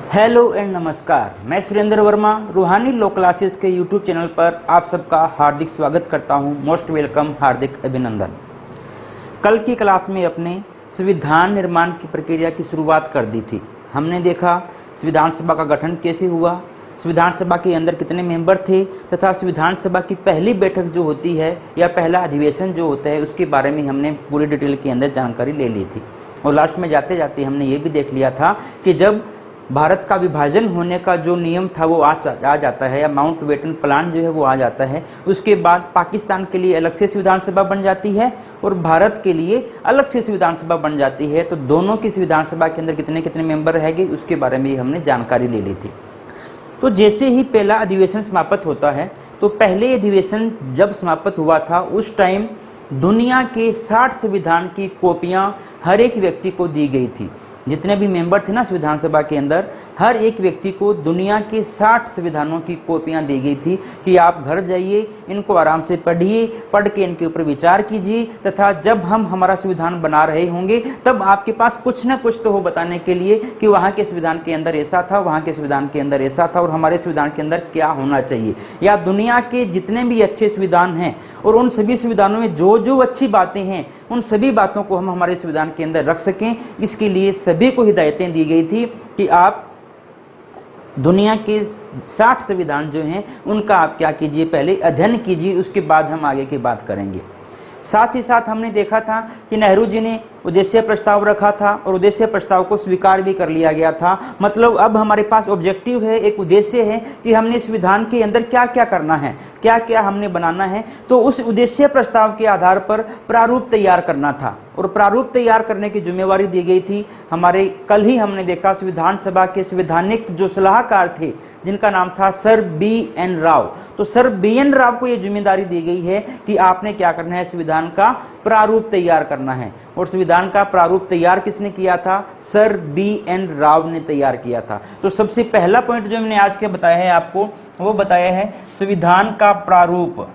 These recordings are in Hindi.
हेलो एंड नमस्कार, मैं सुरेंद्र वर्मा रूहानी लॉ क्लासेस के यूट्यूब चैनल पर आप सबका हार्दिक स्वागत करता हूं। मोस्ट वेलकम, हार्दिक अभिनंदन। कल की क्लास में अपने संविधान निर्माण की प्रक्रिया की शुरुआत कर दी थी। हमने देखा संविधान सभा का गठन कैसे हुआ, संविधान सभा के अंदर कितने मेंबर थे तथा संविधान सभा की पहली बैठक जो होती है या पहला अधिवेशन जो होता है उसके बारे में हमने पूरी डिटेल के अंदर जानकारी ले ली थी। और लास्ट में जाते जाते हमने ये भी देख लिया था कि जब भारत का विभाजन होने का जो नियम था वो आ जाता है या माउंटबेटन प्लान जो है वो आ जाता है, उसके बाद पाकिस्तान के लिए अलग से संविधान सभा बन जाती है और भारत के लिए अलग से संविधान सभा बन जाती है। तो दोनों की संविधान सभा के अंदर कितने कितने मेंबर रहेंगे उसके बारे में हमने जानकारी ले ली थी। तो जैसे ही पहला अधिवेशन समाप्त होता है, तो पहले अधिवेशन जब समाप्त हुआ था उस टाइम दुनिया के 60 संविधान की कॉपियां हर एक व्यक्ति को दी गई थी। जितने भी मेंबर थे ना संविधान सभा के अंदर, हर एक व्यक्ति को दुनिया के 60 संविधानों की कॉपियां दी गई थी कि आप घर जाइए, इनको आराम से पढ़िए, पढ़ के इनके ऊपर विचार कीजिए तथा जब हम हमारा संविधान बना रहे होंगे तब आपके पास कुछ ना कुछ तो हो बताने के लिए कि वहाँ के संविधान के अंदर ऐसा था, वहाँ के संविधान के अंदर ऐसा था और हमारे संविधान के अंदर क्या होना चाहिए, या दुनिया के जितने भी अच्छे संविधान हैं और उन सभी संविधानों में जो जो अच्छी बातें हैं उन सभी बातों को हम हमारे संविधान के अंदर रख सकें। इसके लिए सभी को हिदायतें दी गई थी कि आप दुनिया के 60 संविधान जो हैं उनका आप क्या कीजिए, पहले अध्ययन कीजिए, उसके बाद हम आगे की बात करेंगे। साथ ही साथ हमने देखा था कि नेहरू जी ने उद्देश्य प्रस्ताव रखा था और उद्देश्य प्रस्ताव को स्वीकार भी कर लिया गया था। मतलब अब हमारे पास ऑब्जेक्टिव है, एक उद्देश्य है कि हमने संविधान के अंदर क्या क्या करना है, क्या क्या हमने बनाना है। तो उस उद्देश्य प्रस्ताव के आधार पर प्रारूप तैयार करना था और प्रारूप तैयार करने की जिम्मेवारी दी गई थी हमारे, कल ही हमने देखा संविधान सभा के संवैधानिक जो सलाहकार थे जिनका नाम था सर बी.एन. राव। तो सर बी.एन. राव को यह जिम्मेदारी दी गई है कि आपने क्या करना है, संविधान का प्रारूप तैयार करना है। और संविधान का प्रारूप तैयार किसने किया था? Sir BN. राव ने तैयार किया था। तो सबसे पहला पॉइंट जो मैंने आज के बताया है आपको, वो बताया है संविधान का प्रारूप।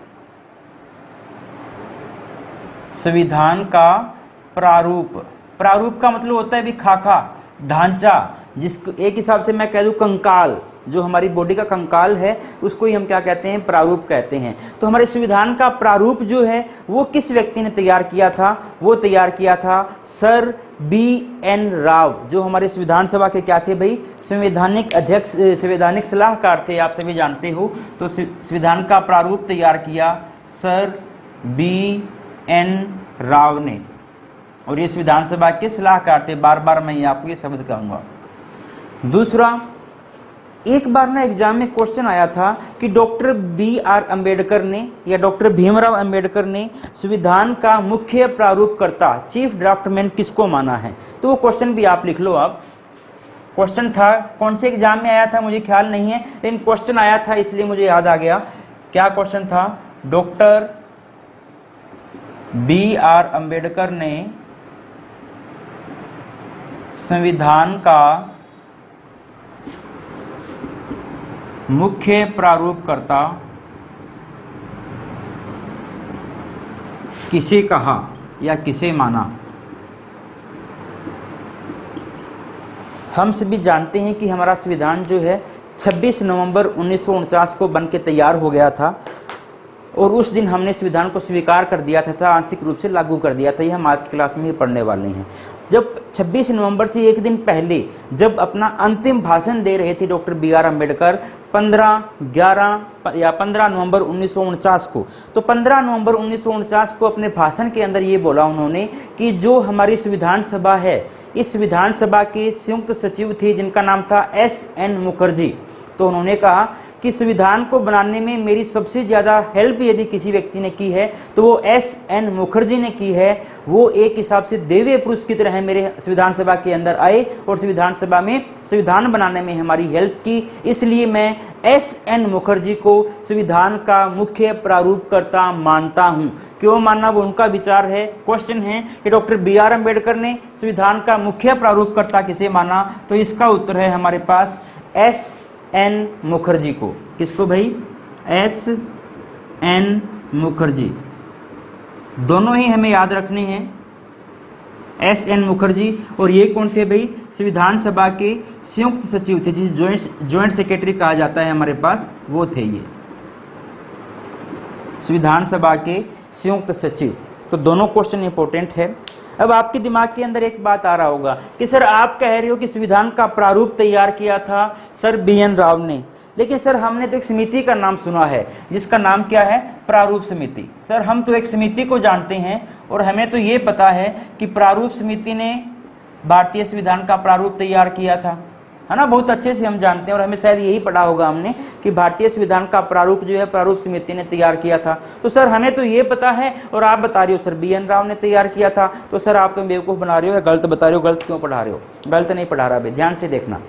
संविधान का प्रारूप, प्रारूप का मतलब होता है भी खाका, ढांचा, जिसको एक हिसाब से मैं कह दूं कंकाल, जो हमारी बॉडी का कंकाल है उसको ही हम क्या कहते हैं, प्रारूप कहते हैं। तो हमारे संविधान का प्रारूप जो है वो किस व्यक्ति ने तैयार किया था? वो तैयार किया था सर बी.एन. राव, जो हमारे संविधान सभा के क्या थे भाई, संवैधानिक अध्यक्ष, संवैधानिक सलाहकार थे, आप सभी जानते हो। तो संविधान का प्रारूप तैयार किया सर बी.एन. राव ने और ये संविधान सभा के सलाहकार थे। बार बार मैं आपको ये शब्द कहूंगा। दूसरा, एक बार ना एग्जाम में क्वेश्चन आया था कि डॉक्टर बी.आर. अम्बेडकर ने या डॉक्टर भीमराव अम्बेडकर ने संविधान का मुख्य प्रारूपकर्ता, चीफ ड्राफ्टमैन किसको माना है? तो वो क्वेश्चन भी आप लिख लो। आप क्वेश्चन था, कौन से एग्जाम में आया था मुझे ख्याल नहीं है, लेकिन क्वेश्चन आया था इसलिए मुझे याद आ गया। क्या क्वेश्चन था? Doctor B R. अम्बेडकर ने संविधान का मुख्य प्रारूपकर्ता किसे कहा या किसे माना? हम सभी जानते हैं कि हमारा संविधान जो है 26 नवंबर 1949 को बन के तैयार हो गया था और उस दिन हमने संविधान को स्वीकार कर दिया था, आंशिक रूप से लागू कर दिया था। ये हम आज की क्लास में ही पढ़ने वाले हैं। जब 26 नवंबर से एक दिन पहले जब अपना अंतिम भाषण दे रहे थे डॉक्टर बी.आर. अम्बेडकर 15 नवंबर 1949 को, तो 15 नवंबर 1949 को अपने भाषण के अंदर ये बोला उन्होंने कि जो हमारी संविधान सभा है, इस संविधान सभा के संयुक्त सचिव थे जिनका नाम था S.N. मुखर्जी। तो उन्होंने कहा कि संविधान को बनाने में मेरी सबसे ज़्यादा हेल्प यदि किसी व्यक्ति ने की है तो वो S.N. मुखर्जी ने की है। वो एक हिसाब से देवे पुरुष की तरह मेरे संविधान सभा के अंदर आए और संविधान सभा में संविधान बनाने में हमारी हेल्प की। इसलिए मैं S.N. मुखर्जी को संविधान का मुख्य प्रारूपकर्ता मानता हूँ। क्यों मानना, वो उनका विचार है। क्वेश्चन है कि डॉक्टर बी.आर. अम्बेडकर ने संविधान का मुख्य प्रारूपकर्ता किसे माना? तो इसका उत्तर है हमारे पास S.N. मुखर्जी को। किसको भाई? S.N. मुखर्जी। दोनों ही हमें याद रखने हैं, S.N. मुखर्जी। और ये कौन थे भाई? संविधान सभा के संयुक्त सचिव थे, जिसे ज्वाइंट सेक्रेटरी कहा जाता है हमारे पास, वो थे ये संविधान सभा के संयुक्त सचिव। तो दोनों क्वेश्चन इंपॉर्टेंट है। अब आपके दिमाग के अंदर एक बात आ रहा होगा कि सर आप कह रहे हो कि संविधान का प्रारूप तैयार किया था सर BN राव ने, लेकिन सर हमने तो एक समिति का नाम सुना है जिसका नाम क्या है, प्रारूप समिति। सर हम तो एक समिति को जानते हैं और हमें तो ये पता है कि प्रारूप समिति ने भारतीय संविधान का प्रारूप तैयार किया था, है ना, बहुत अच्छे से हम जानते हैं और हमें शायद यही पढ़ा होगा हमने कि भारतीय संविधान का प्रारूप जो है प्रारूप समिति ने तैयार किया था। तो सर हमें तो ये पता है और आप बता रहे हो सर BN राव ने तैयार किया था, तो सर आप तो बेवकूफ़ बना रहे हो या गलत बता रहे हो। गलत क्यों पढ़ा रहे हो? गलत नहीं पढ़ा रहा भाई, ध्यान से देखना।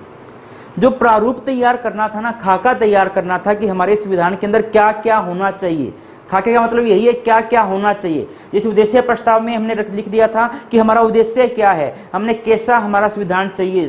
जो प्रारूप तैयार करना था ना, खाका तैयार करना था कि हमारे संविधान के अंदर क्या क्या होना चाहिए। खाके का मतलब यही है क्या क्या होना चाहिए। इस उद्देश्य प्रस्ताव में हमने लिख दिया था कि हमारा उद्देश्य क्या है, हमने कैसा हमारा संविधान चाहिए,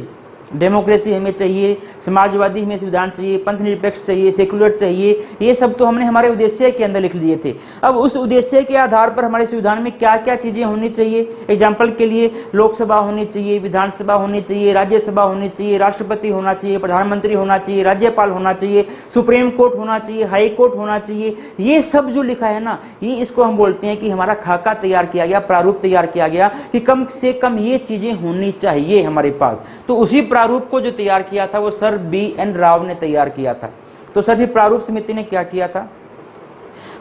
डेमोक्रेसी हमें चाहिए, समाजवादी हमें संविधान चाहिए, पंथ निरपेक्ष चाहिए, सेकुलर चाहिए, ये सब तो हमने हमारे उद्देश्य के अंदर लिख दिए थे। अब उस उद्देश्य के आधार पर हमारे संविधान में क्या क्या चीज़ें होनी चाहिए, एग्जाम्पल के लिए लोकसभा होनी चाहिए, विधानसभा होनी चाहिए, राज्यसभा होनी चाहिए, राष्ट्रपति होना चाहिए, प्रधानमंत्री होना चाहिए, राज्यपाल होना चाहिए, सुप्रीम कोर्ट होना चाहिए, हाई कोर्ट होना चाहिए, ये सब जो लिखा है ना, ये इसको हम बोलते हैं कि हमारा खाका तैयार किया गया, प्रारूप तैयार किया गया कि कम से कम ये चीज़ें होनी चाहिए हमारे पास। तो उसी प्रारूप को जो तैयार किया था वो सर BN राव ने तैयार किया था। तो सर फिर प्रारूप समिति ने क्या किया था?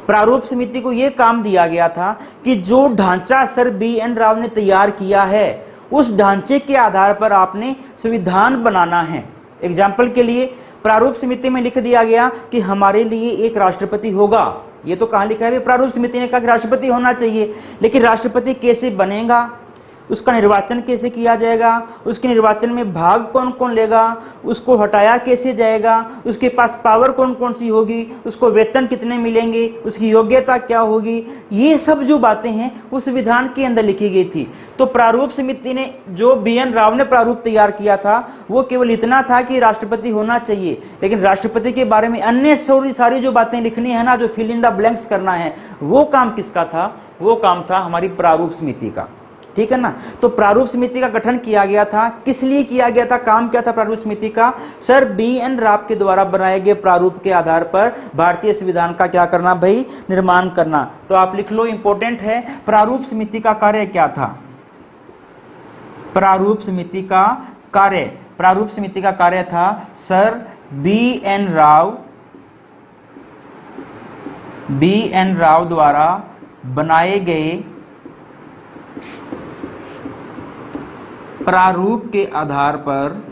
प्रारूप समिति को यह काम दिया गया था कि जो ढांचा सर BN राव ने तैयार किया है उस ढांचे के आधार पर आपने संविधान बनाना है। एग्जाम्पल के लिए प्रारूप समिति में लिख दिया गया कि हमारे लिए एक राष्ट्रपति होगा। ये तो कहाँ लिखा है? प्रारूप समिति ने कहा कि राष्ट्रपति होना चाहिए, लेकिन राष्ट्रपति कैसे बनेगा, उसका निर्वाचन कैसे किया जाएगा, उसके निर्वाचन में भाग कौन कौन लेगा, उसको हटाया कैसे जाएगा, उसके पास पावर कौन कौन सी होगी, उसको वेतन कितने मिलेंगे, उसकी योग्यता क्या होगी, ये सब जो बातें हैं उस विधान के अंदर लिखी गई थी। तो प्रारूप समिति ने जो BN राव ने प्रारूप तैयार किया था वो केवल इतना था कि राष्ट्रपति होना चाहिए, लेकिन राष्ट्रपति के बारे में अन्य सारी जो बातें लिखनी है ना, जो फिल इन द ब्लैंक्स करना है, वो काम किसका था? वो काम था हमारी प्रारूप समिति का। ठीक है ना। तो प्रारूप समिति का गठन किया गया था, किस लिए किया गया था, काम क्या था प्रारूप समिति का? सर BN राव के द्वारा बनाए गए प्रारूप के आधार पर भारतीय संविधान का क्या करना भाई? निर्माण करना। तो आप लिख लो, इंपॉर्टेंट है, प्रारूप समिति का कार्य क्या था? प्रारूप समिति का कार्य, प्रारूप समिति का कार्य था सर BN राव द्वारा बनाए गए प्रारूप के आधार पर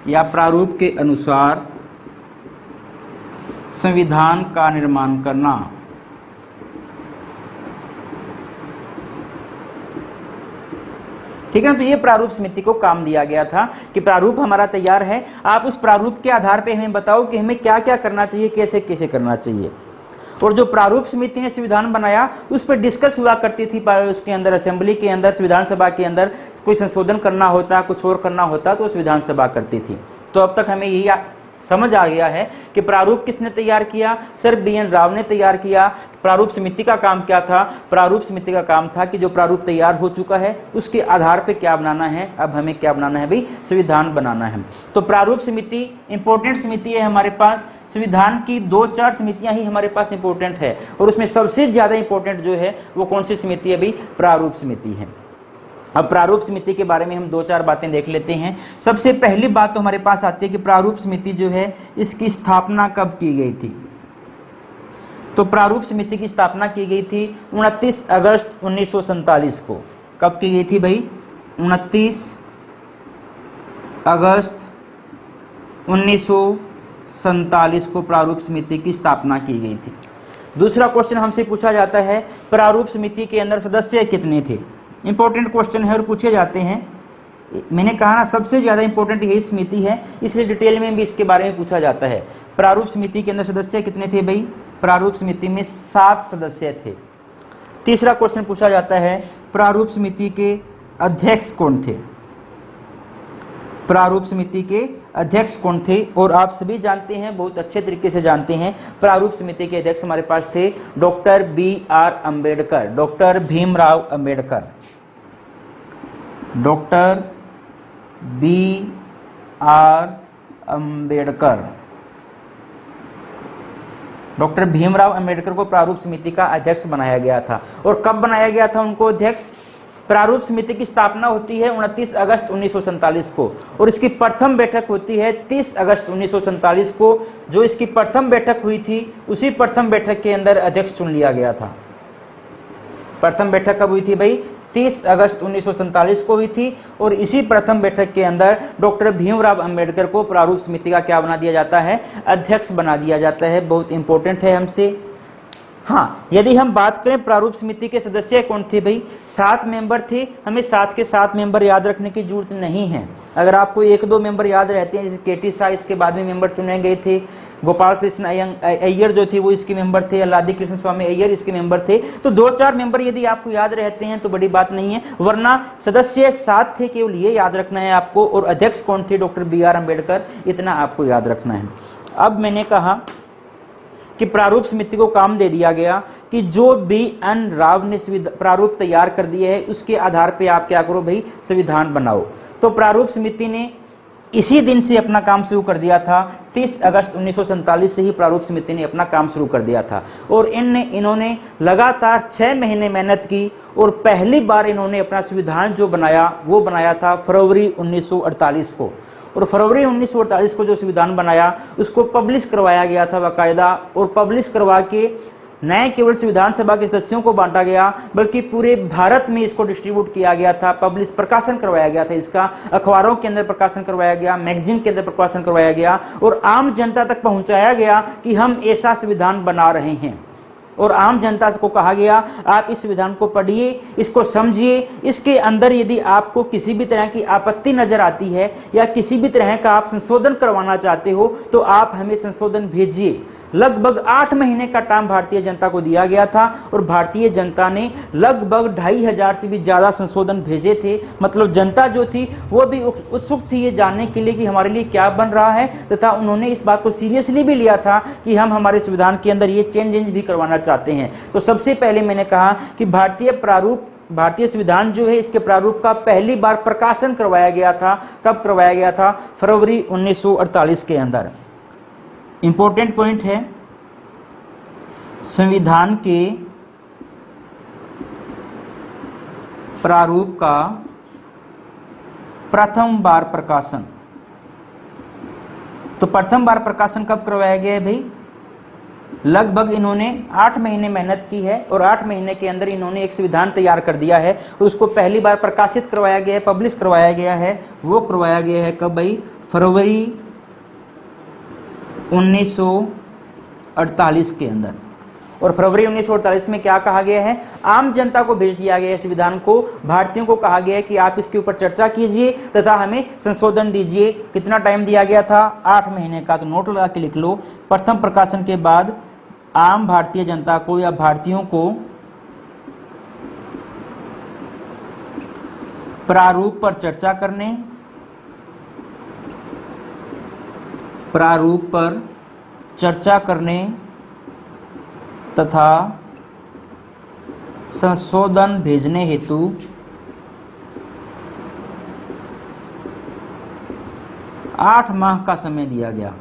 या प्रारूप के अनुसार संविधान का निर्माण करना। ठीक है ना। तो ये प्रारूप समिति को काम दिया गया था कि प्रारूप हमारा तैयार है, आप उस प्रारूप के आधार पे हमें बताओ कि हमें क्या क्या करना चाहिए, कैसे कैसे करना चाहिए। और जो प्रारूप समिति ने संविधान बनाया उस पर डिस्कस हुआ करती थी, उसके अंदर असेंबली के अंदर, संविधान सभा के अंदर कोई संशोधन करना होता, कुछ और करना होता तो संविधान सभा करती थी। तो अब तक हमें यही समझ आ गया है कि प्रारूप किसने तैयार किया? सर BN राव ने तैयार किया। प्रारूप समिति का काम क्या था? प्रारूप समिति का काम था कि जो प्रारूप तैयार हो चुका है उसके आधार पे क्या बनाना है, अब हमें क्या बनाना है भाई? संविधान बनाना है। तो प्रारूप समिति इंपॉर्टेंट समिति है हमारे पास। संविधान की 2-4 समितियां ही हमारे पास इंपॉर्टेंट है और उसमें सबसे ज्यादा इंपॉर्टेंट जो है वो कौन सी समिति है भाई? प्रारूप समिति है। अब प्रारूप समिति के बारे में हम 2-4 बातें देख लेते हैं। सबसे पहली बात तो हमारे पास आती है कि प्रारूप समिति जो है इसकी स्थापना कब की गई थी? तो प्रारूप समिति की स्थापना की गई थी 29 अगस्त 1947 को। कब की गई थी भाई? 29 अगस्त 1947 को प्रारूप समिति की स्थापना की गई थी। दूसरा क्वेश्चन हमसे पूछा जाता है, प्रारूप समिति के अंदर सदस्य कितने थे? इंपॉर्टेंट क्वेश्चन है और पूछे जाते हैं। मैंने कहा ना सबसे ज्यादा इंपॉर्टेंट यही समिति है, इसलिए डिटेल में भी इसके बारे में पूछा जाता है। प्रारूप समिति के अंदर सदस्य कितने थे भाई? प्रारूप समिति में 7 सदस्य थे। तीसरा क्वेश्चन पूछा जाता है, प्रारूप समिति के अध्यक्ष कौन थे? प्रारूप समिति के अध्यक्ष कौन थे? और आप सभी जानते हैं, बहुत अच्छे तरीके से जानते हैं, प्रारूप समिति के अध्यक्ष हमारे पास थे doctor BR Ambedkar, doctor Bhimrao Ambedkar, doctor B R Ambedkar. Doctor Bhimrao Ambedkar को प्रारूप समिति का अध्यक्ष बनाया गया था। और कब बनाया गया था उनको अध्यक्ष? प्रारूप समिति की स्थापना होती है 29 अगस्त 1947 को और इसकी प्रथम बैठक होती है 30 अगस्त 1947 को। जो इसकी प्रथम बैठक हुई थी उसी प्रथम बैठक के अंदर अध्यक्ष चुन लिया गया था। प्रथम बैठक कब हुई थी भाई? 30 अगस्त 1947 को हुई थी और इसी प्रथम बैठक के अंदर डॉक्टर भीमराव अंबेडकर को प्रारूप समिति का क्या बना दिया जाता है? अध्यक्ष बना दिया जाता है। बहुत इंपॉर्टेंट है हमसे। हाँ, यदि हम बात करें प्रारूप समिति के सदस्य कौन थे भाई? 7 मेंबर थे। हमें 7 के 7 मेंबर याद रखने की जरूरत नहीं है। अगर आपको 1-2 मेंबर याद रहते हैं, जैसे केटी शाह इसके बाद में मेंबर चुने गए थे, गोपाल कृष्ण अय्यर जो थे वो इसके मेंबर थे, अल्लादी कृष्ण स्वामी अय्यर इसके मेंबर थे। तो 2-4 मेंबर यदि आपको याद रहते हैं तो बड़ी बात नहीं है, वरना सदस्य 7 थे, केवल ये याद रखना है आपको। और अध्यक्ष कौन थे? Doctor B R Ambedkar. इतना आपको याद रखना है। अब मैंने कहा कि प्रारूप समिति को काम दे दिया गया कि जो बी एन राव ने प्रारूप तैयार कर दिए है उसके आधार पे आप क्या करो भाई? संविधान बनाओ। तो प्रारूप समिति ने इसी दिन से अपना काम शुरू कर दिया था। 30 अगस्त 1947 से ही प्रारूप समिति ने अपना काम शुरू कर दिया था और इन्होंने लगातार 6 महीने मेहनत की और पहली बार इन्होंने अपना संविधान जो बनाया वो बनाया था फरवरी 1948 को। और फरवरी 1948 को जो संविधान बनाया उसको पब्लिश करवाया गया था बाकायदा। और पब्लिश करवा के न केवल संविधान सभा के सदस्यों को बांटा गया बल्कि पूरे भारत में इसको डिस्ट्रीब्यूट किया गया था। पब्लिश प्रकाशन करवाया गया था, इसका अखबारों के अंदर प्रकाशन करवाया गया, मैगजीन के अंदर प्रकाशन करवाया गया और आम जनता तक पहुंचाया गया कि हम ऐसा संविधान बना रहे हैं। और आम जनता को कहा गया आप इस संविधान को पढ़िए, इसको समझिए, इसके अंदर यदि आपको किसी भी तरह की आपत्ति नजर आती है या किसी भी तरह का आप संशोधन करवाना चाहते हो तो आप हमें संशोधन भेजिए। लगभग 8 महीने का टाइम भारतीय जनता को दिया गया था और भारतीय जनता ने लगभग 2500 से भी ज्यादा संशोधन भेजे थे। मतलब जनता जो थी वो भी उत्सुक थी ये जानने के लिए कि हमारे लिए क्या बन रहा है, तथा उन्होंने इस बात को सीरियसली भी लिया था कि हम हमारे संविधान के अंदर ये चेंजेस भी करवाना चाहते हैं। तो सबसे पहले मैंने कहा कि भारतीय संविधान जो है इसके प्रारूप का पहली बार प्रकाशन करवाया गया था। कब करवाया गया था? फरवरी 1948 के अंदर। इंपॉर्टेंट पॉइंट है, संविधान के प्रारूप का प्रथम बार प्रकाशन। तो प्रथम बार प्रकाशन कब करवाया गया है भाई? लगभग इन्होंने 8 महीने मेहनत की है और 8 महीने के अंदर इन्होंने एक संविधान तैयार कर दिया है और उसको पहली बार प्रकाशित करवाया गया है, पब्लिश करवाया गया है। वो करवाया गया है कब भाई? फरवरी 1948 के अंदर। और फरवरी 1948 में क्या कहा गया है? आम जनता को भेज दिया गया है संविधान को। भारतीयों को कहा गया है कि आप इसके ऊपर चर्चा कीजिए तथा हमें संशोधन दीजिए। कितना टाइम दिया गया था? 8 महीने का। तो नोट लगा के लिख लो। प्रथम प्रकाशन के बाद आम भारतीय जनता को या भारतीयों को प्रारूप पर चर्चा करने, प्रारूप पर चर्चा करने तथा संशोधन भेजने हेतु 8 माह का समय दिया गया।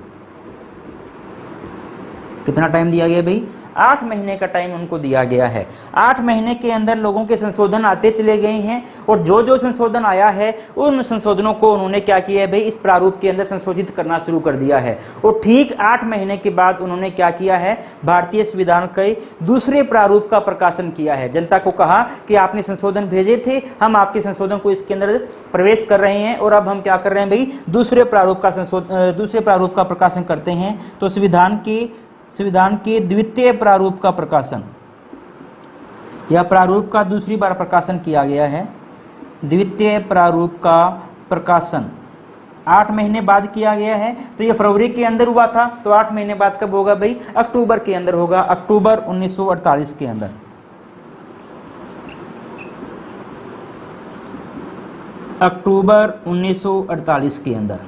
कितना टाइम दिया गया भाई? 8 महीने का टाइम उनको दिया गया है। 8 महीने के अंदर लोगों के संशोधन आते चले गए हैं और जो जो संशोधन आया है उन संशोधनों को उन्होंने क्या किया है भाई? इस प्रारूप के अंदर संशोधित करना शुरू कर दिया है। और ठीक 8 महीने के बाद उन्होंने क्या किया है? भारतीय संविधान के दूसरे प्रारूप का प्रकाशन किया है। जनता को कहा कि आपने संशोधन भेजे थे, हम आपके संशोधन को इसके अंदर प्रवेश कर रहे हैं और अब हम क्या कर रहे हैं भाई? दूसरे प्रारूप का प्रकाशन करते हैं। तो संविधान के द्वितीय प्रारूप का प्रकाशन या प्रारूप का दूसरी बार प्रकाशन किया गया है। द्वितीय प्रारूप का प्रकाशन 8 महीने बाद किया गया है। तो ये फरवरी के अंदर हुआ था, तो 8 महीने बाद कब होगा भाई? अक्टूबर के अंदर होगा, अक्टूबर 1948 के अंदर। अक्टूबर 1948 के अंदर।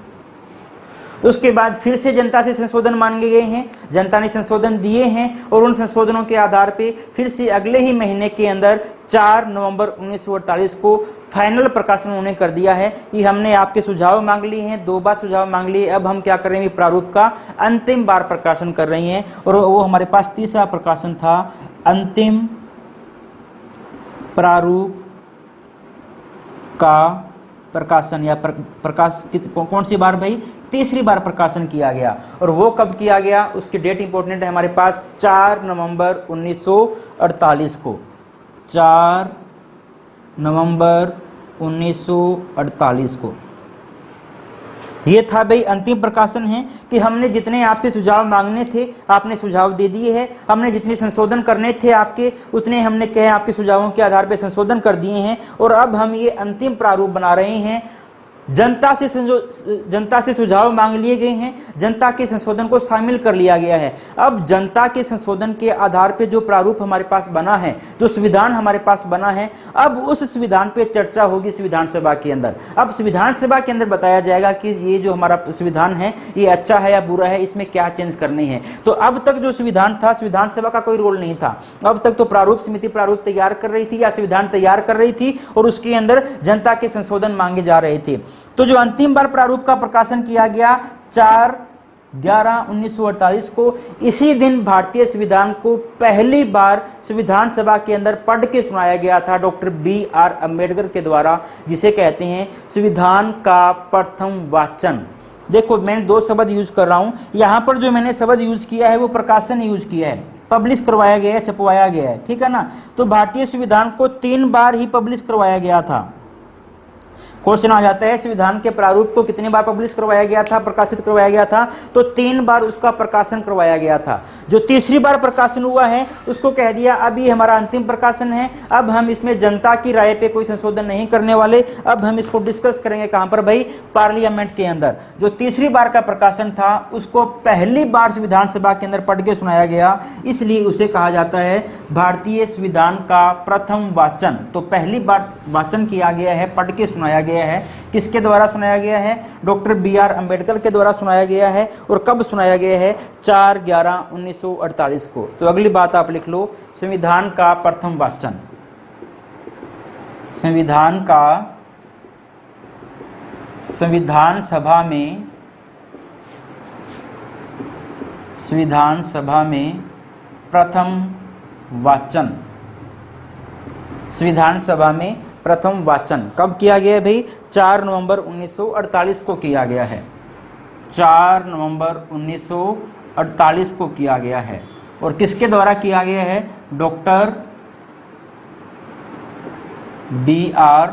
उसके बाद फिर से जनता से संशोधन मांगे गए हैं, जनता ने संशोधन दिए हैं और उन संशोधनों के आधार पे फिर से अगले ही महीने के अंदर 4 नवंबर 1948 को फाइनल प्रकाशन उन्होंने कर दिया है कि हमने आपके सुझाव मांग लिए हैं, 2 बार सुझाव मांग लिए, अब हम क्या कर रहे हैं, प्रारूप का अंतिम बार प्रकाशन कर रही हैं। और वो हमारे पास तीसरा प्रकाशन था, अंतिम प्रारूप का प्रकाशन या प्रकाश कौन सी बार भाई, तीसरी बार प्रकाशन किया गया। और वो कब किया गया, उसकी डेट इंपॉर्टेंट है हमारे पास, 4 नवंबर 1948 को, 4 नवंबर 1948 को। ये था भाई अंतिम प्रकाशन है कि हमने जितने आपसे सुझाव मांगने थे आपने सुझाव दे दिए हैं, हमने जितने संशोधन करने थे आपके उतने हमने कहे आपके सुझावों के आधार पर संशोधन कर दिए हैं और अब हम ये अंतिम प्रारूप बना रहे हैं। जनता से सुझाव मांग लिए गए हैं, जनता के संशोधन को शामिल कर लिया गया है। अब जनता के संशोधन के आधार पर जो प्रारूप हमारे पास बना है, जो संविधान हमारे पास बना है, अब उस संविधान पे चर्चा होगी संविधान सभा के अंदर। अब संविधान सभा के अंदर बताया जाएगा कि ये जो हमारा संविधान है ये अच्छा है या बुरा है, इसमें क्या चेंज करने हैं। तो अब तक जो संविधान था, संविधान सभा का कोई रोल नहीं था। अब तक तो प्रारूप समिति प्रारूप तैयार कर रही थी या संविधान तैयार कर रही थी और उसके अंदर जनता के संशोधन मांगे जा रहे थे। तो जो अंतिम बार प्रारूप का प्रकाशन किया गया 4/11/1948 को, इसी दिन भारतीय संविधान को पहली बार संविधान सभा के अंदर पढ़ के सुनाया गया था डॉक्टर BR अम्बेडकर के द्वारा, जिसे कहते हैं संविधान का प्रथम वाचन। देखो मैंने 2 शब्द यूज कर रहा हूं, यहां पर जो मैंने शब्द यूज किया है वो प्रकाशन यूज किया है, पब्लिश करवाया गया है, छपवाया गया है, ठीक है ना। तो भारतीय संविधान को 3 बार ही पब्लिश करवाया गया था। क्वेश्चन आ जाता है संविधान के प्रारूप को कितनी बार पब्लिश करवाया गया था, प्रकाशित करवाया गया था, तो 3 बार उसका प्रकाशन करवाया गया था। जो तीसरी बार प्रकाशन हुआ है उसको कह दिया अब ये हमारा अंतिम प्रकाशन है, अब हम इसमें जनता की राय पे कोई संशोधन नहीं करने वाले, अब हम इसको डिस्कस करेंगे कहां पर भाई, पार्लियामेंट के अंदर। जो तीसरी बार का प्रकाशन था उसको पहली बार संविधान सभा के अंदर पढ़ के सुनाया गया, इसलिए उसे कहा जाता है भारतीय संविधान का प्रथम वाचन। तो पहली बार वाचन किया गया है, पढ़ के सुनाया गया है। किसके द्वारा सुनाया गया है, डॉक्टर BR अम्बेडकर के द्वारा सुनाया गया है। और कब सुनाया गया है, 4/11/1948 को। तो अगली बात आप लिख लो, संविधान का प्रथम वाचन, संविधान का संविधान सभा में प्रथम वाचन, संविधान सभा में प्रथम वाचन कब किया गया है भाई, 4 नवंबर 1948 को किया गया है, 4 नवंबर 1948 को किया गया है। और किसके द्वारा किया गया है, डॉक्टर BR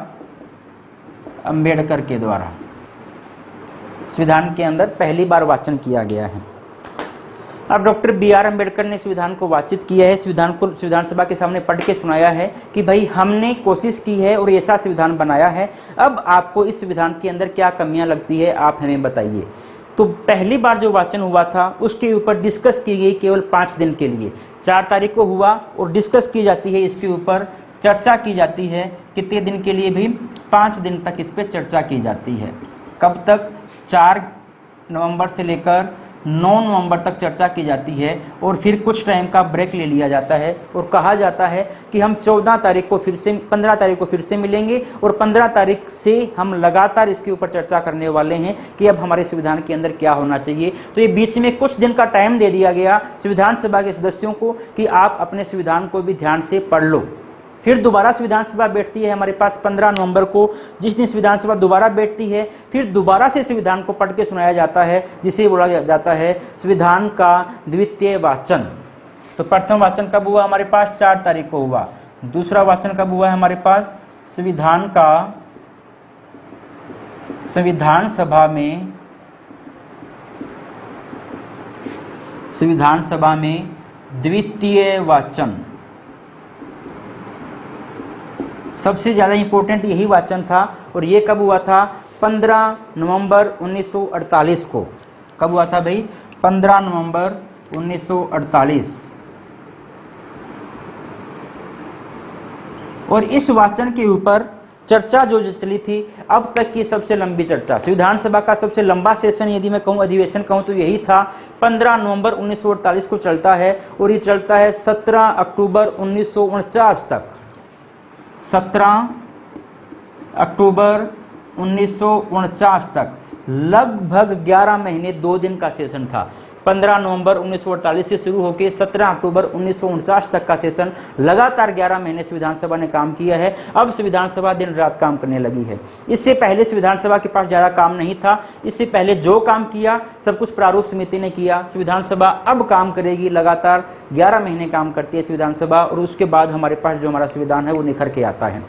अम्बेडकर के द्वारा संविधान के अंदर पहली बार वाचन किया गया है। अब डॉक्टर BR अम्बेडकर ने संविधान को वाचित किया है, संविधान को संविधान सभा के सामने पढ़ के सुनाया है कि भाई हमने कोशिश की है और ऐसा संविधान बनाया है, अब आपको इस संविधान के अंदर क्या कमियां लगती है आप हमें बताइए। तो पहली बार जो वाचन हुआ था उसके ऊपर डिस्कस की गई केवल 5 दिन के लिए, 4 तारीख को हुआ और डिस्कस की जाती है, इसके ऊपर चर्चा की जाती है। कितने दिन के लिए भी, 5 दिन तक इस पर चर्चा की जाती है। कब तक, 4 नवंबर से लेकर 9 नवंबर तक चर्चा की जाती है और फिर कुछ टाइम का ब्रेक ले लिया जाता है और कहा जाता है कि हम 15 तारीख को फिर से मिलेंगे और 15 तारीख से हम लगातार इसके ऊपर चर्चा करने वाले हैं कि अब हमारे संविधान के अंदर क्या होना चाहिए। तो ये बीच में कुछ दिन का टाइम दे दिया गया संविधान सभा के सदस्यों को कि आप अपने संविधान को भी ध्यान से पढ़ लो। फिर दोबारा संविधान सभा बैठती है हमारे पास 15 नवंबर को, जिस दिन संविधान सभा दोबारा बैठती है फिर दोबारा से संविधान को पढ़ के सुनाया जाता है, जिसे बोला जाता है संविधान का द्वितीय वाचन। तो प्रथम वाचन कब हुआ हमारे पास, 4 तारीख को हुआ। दूसरा वाचन कब हुआ है हमारे पास, संविधान का संविधान सभा में द्वितीय वाचन, सबसे ज्यादा इंपॉर्टेंट यही वाचन था। और ये कब हुआ था, 15 नवंबर 1948 को। कब हुआ था भाई, 15 नवंबर 1948। और इस वाचन के ऊपर चर्चा जो चली थी अब तक की सबसे लंबी चर्चा, विधानसभा का सबसे लंबा सेशन यदि मैं कहूँ, अधिवेशन कहूँ तो यही था। 15 नवंबर 1948 को चलता है और ये चलता है 17 अक्टूबर 1949 तक। 17 अक्टूबर 1949 तक, लगभग 11 महीने 2 दिन का सेशन था। 15 नवंबर 1948 से शुरू होकर 17 अक्टूबर 1949 तक का सेशन, लगातार 11 महीने से विधानसभा ने काम किया है। अब से विधानसभा दिन रात काम करने लगी है। इससे पहले से विधानसभा के पास ज़्यादा काम नहीं था। इससे पहले जो काम किया सब कुछ प्रारूप समिति ने किया। विधानसभा अब काम करेगी, लगातार 11 महीने काम करती है विधानसभा, और उसके बाद हमारे पास जो हमारा संविधान है वो निखर के आता है।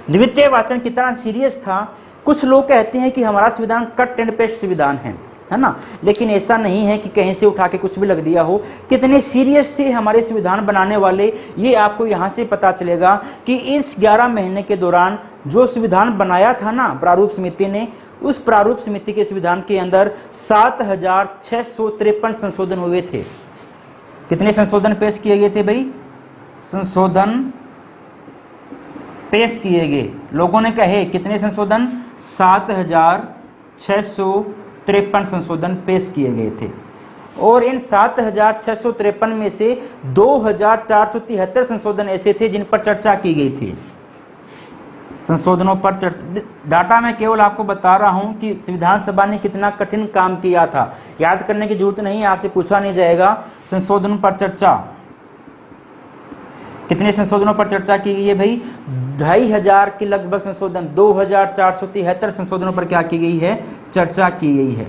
द्वितीय वाचन कितना सीरियस था। कुछ लोग कहते हैं कि हमारा संविधान कट एंड पेस्ट संविधान है ना, लेकिन ऐसा नहीं है कि कहीं से उठा के कुछ भी लग दिया हो। कितने सीरियस थे हमारे संविधान बनाने वाले, ये आपको यहाँ से पता चलेगा कि इस 11 महीने के दौरान जो संविधान बनाया था ना प्रारूप समिति ने, उस प्रारूप समिति के संविधान के अंदर 7653 संशोधन हुए थे। कितने संशोधन पेश किए गए थे भाई? संशोधन पेश किए गए, लोगों ने कहे कितने संशोधन? 7653 संशोधन पेश किए गए थे। और इन 7653 में से 2473 संशोधन ऐसे थे जिन पर चर्चा की गई थी। संशोधनों पर चर्चा, डाटा मैं केवल आपको बता रहा हूं कि संविधान सभा ने कितना कठिन काम किया था। याद करने की जरूरत नहीं है, आपसे पूछा नहीं जाएगा। संशोधनों पर चर्चा, कितने संशोधनों पर चर्चा की गई है भाई? 2500 के लगभग संशोधन, 2473 संशोधनों पर क्या की गई है? चर्चा की गई है।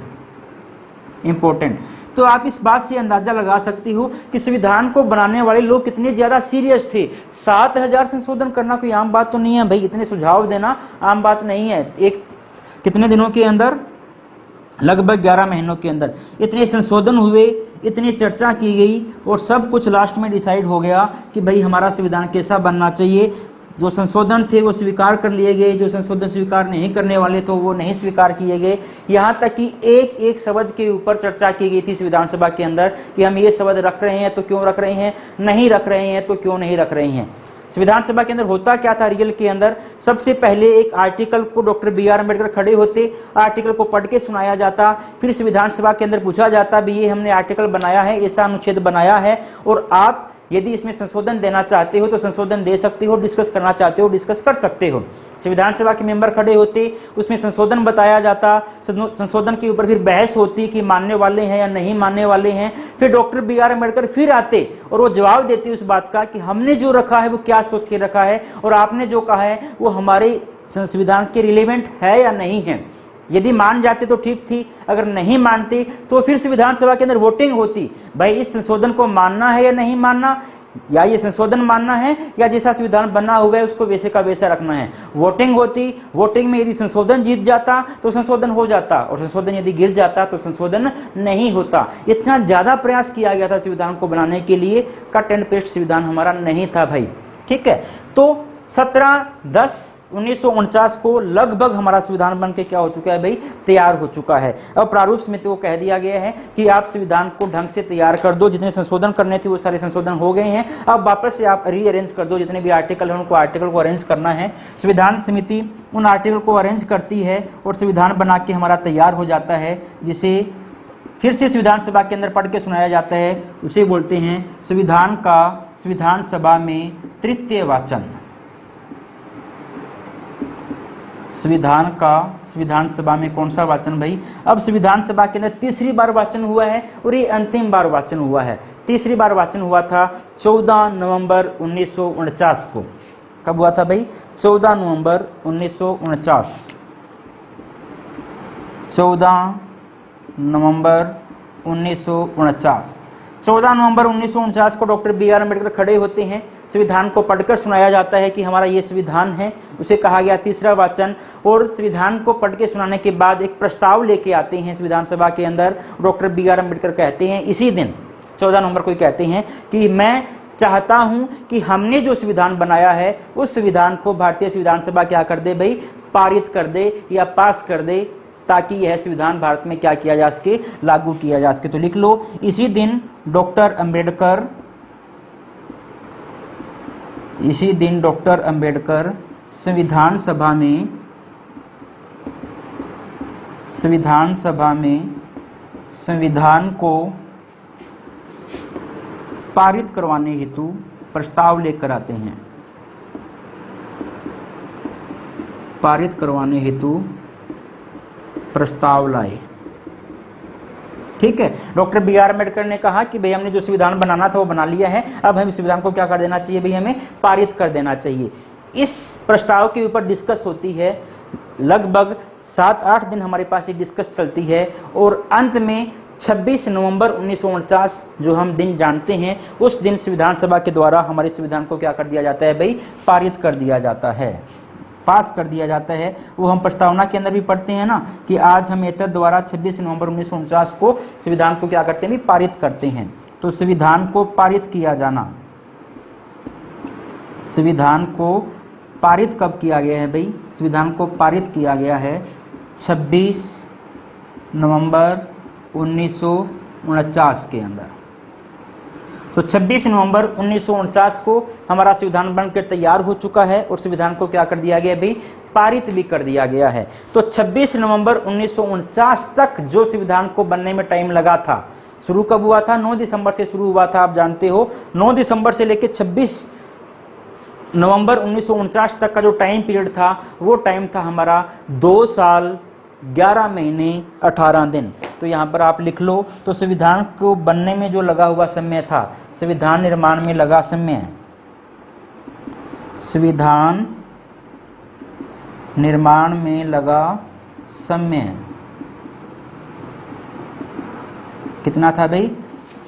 इंपॉर्टेंट। तो आप इस बात से अंदाजा लगा सकती हो कि संविधान को बनाने वाले लोग कितने ज्यादा सीरियस थे। 7000 संशोधन करना कोई आम बात तो नहीं है भाई, इतने सुझाव देना आम बात नहीं है। एक कितने दिनों के अंदर? लगभग 11 महीनों के अंदर इतने संशोधन हुए, इतनी चर्चा की गई, और सब कुछ लास्ट में डिसाइड हो गया कि भाई हमारा संविधान कैसा बनना चाहिए। जो संशोधन थे वो स्वीकार कर लिए गए, जो संशोधन स्वीकार नहीं करने वाले तो वो नहीं स्वीकार किए गए। यहाँ तक कि एक एक शब्द के ऊपर चर्चा की गई थी विधान सभा के अंदर कि हम ये शब्द रख रहे हैं तो क्यों रख रहे हैं, नहीं रख रहे हैं तो क्यों नहीं रख रहे हैं। संविधान सभा के अंदर होता क्या था रियल के अंदर? सबसे पहले एक आर्टिकल को डॉक्टर बी.आर. अम्बेडकर खड़े होते, आर्टिकल को पढ़ के सुनाया जाता, फिर संविधान सभा के अंदर पूछा जाता भी ये हमने आर्टिकल बनाया है, ऐसा अनुच्छेद बनाया है, और आप यदि इसमें संशोधन देना चाहते हो तो संशोधन दे सकते हो, डिस्कस करना चाहते हो डिस्कस कर सकते हो। संविधान सभा के मेंबर खड़े होते, उसमें संशोधन बताया जाता, संशोधन के ऊपर फिर बहस होती कि मानने वाले हैं या नहीं मानने वाले हैं। फिर डॉक्टर बी.आर. अम्बेडकर फिर आते और वो जवाब देते उस बात का कि हमने जो रखा है वो क्या सोच के रखा है, और आपने जो कहा है वो हमारे संविधान के रिलेवेंट है या नहीं है। यदि मान जाते तो ठीक थी, अगर नहीं मानते तो फिर संविधान सभा के अंदर वोटिंग होती, भाई इस संशोधन को मानना है या नहीं मानना, या ये संशोधन मानना है या जैसा संविधान बना हुआ है उसको वैसे का वैसा रखना है। वोटिंग होती, वोटिंग में यदि संशोधन जीत जाता तो संशोधन हो जाता, और संशोधन यदि गिर जाता तो संशोधन नहीं होता। इतना ज्यादा प्रयास किया गया था संविधान को बनाने के लिए, कट एंड पेस्ट संविधान हमारा नहीं था भाई। ठीक है, तो 17/10/1949 को लगभग हमारा संविधान बन के क्या हो चुका है भाई? तैयार हो चुका है। अब प्रारूप समिति को कह दिया गया है कि आप संविधान को ढंग से तैयार कर दो, जितने संशोधन करने थे वो सारे संशोधन हो गए हैं, अब वापस से आप रीअरेंज कर दो, जितने भी आर्टिकल हैं उनको आर्टिकल को अरेंज करना है। संविधान समिति उन आर्टिकल को अरेंज करती है और संविधान बना के हमारा तैयार हो जाता है, जिसे फिर से संविधान सभा के अंदर पढ़ के सुनाया जाता है। उसे बोलते हैं संविधान का संविधान सभा में तृतीय वाचन। संविधान का संविधान सभा में कौन सा वाचन भाई? अब संविधान सभा के अंदर तीसरी बार वाचन हुआ है और ये अंतिम बार वाचन हुआ है। तीसरी बार वाचन हुआ था 14 नवंबर 1949 को। कब हुआ था भाई? 14 नवंबर 1949। 14 नवंबर 1949। 14 नवंबर 1949 को डॉक्टर बी.आर. अम्बेडकर खड़े होते हैं, संविधान को पढ़कर सुनाया जाता है कि हमारा ये संविधान है, उसे कहा गया तीसरा वाचन। और संविधान को पढ़ के सुनाने के बाद एक प्रस्ताव लेके आते हैं संविधान सभा के अंदर। Doctor B R. अम्बेडकर कहते हैं इसी दिन 14 नवंबर को कहते हैं कि मैं चाहता हूं कि हमने जो संविधान बनाया है उस संविधान को भारतीय संविधान सभा क्या कर दे भाई? पारित कर दे या पास कर दे, ताकि यह संविधान भारत में क्या किया जा सके? लागू किया जा सके। तो लिख लो, इसी दिन डॉक्टर अम्बेडकर संविधान सभा में संविधान को पारित करवाने हेतु प्रस्ताव लेकर आते हैं। पारित करवाने हेतु प्रस्ताव लाए। ठीक है, डॉक्टर बी आर अम्बेडकर ने कहा कि भाई हमने जो संविधान बनाना था वो बना लिया है, अब हम संविधान को क्या कर देना चाहिए भाई, हमें पारित कर देना चाहिए। इस प्रस्ताव के ऊपर डिस्कस होती है, लगभग 7-8 दिन हमारे पास ये डिस्कस चलती है और अंत में 26 नवंबर 1949 जो हम दिन जानते हैं, उस दिन संविधान सभा के द्वारा हमारे संविधान को क्या कर दिया जाता है भाई, पारित कर दिया जाता है, पास कर दिया जाता है। वो हम प्रस्तावना के अंदर भी पढ़ते हैं ना कि आज हम एतद द्वारा 26 नवंबर 1949 को संविधान को क्या करते हैं, पारित करते हैं। तो संविधान को पारित किया जाना, संविधान को पारित कब किया गया है भाई, संविधान को पारित किया गया है 26 नवंबर 1949 के अंदर। तो 26 नवंबर 1949 को हमारा संविधान बनकर तैयार हो चुका है और संविधान को क्या कर दिया गया भाई, पारित भी कर दिया गया है। तो 26 नवंबर 1949 तक जो संविधान को बनने में टाइम लगा था, शुरू कब हुआ था, 9 दिसंबर से शुरू हुआ था, आप जानते हो। 9 दिसंबर से लेकर 26 नवंबर 1949 तक का जो टाइम पीरियड था, वो टाइम था हमारा 2 साल 11 महीने 18 दिन। तो यहाँ पर आप लिख लो, तो संविधान को बनने में जो लगा हुआ समय था, संविधान निर्माण में लगा समय, संविधान निर्माण में लगा समय कितना था भाई,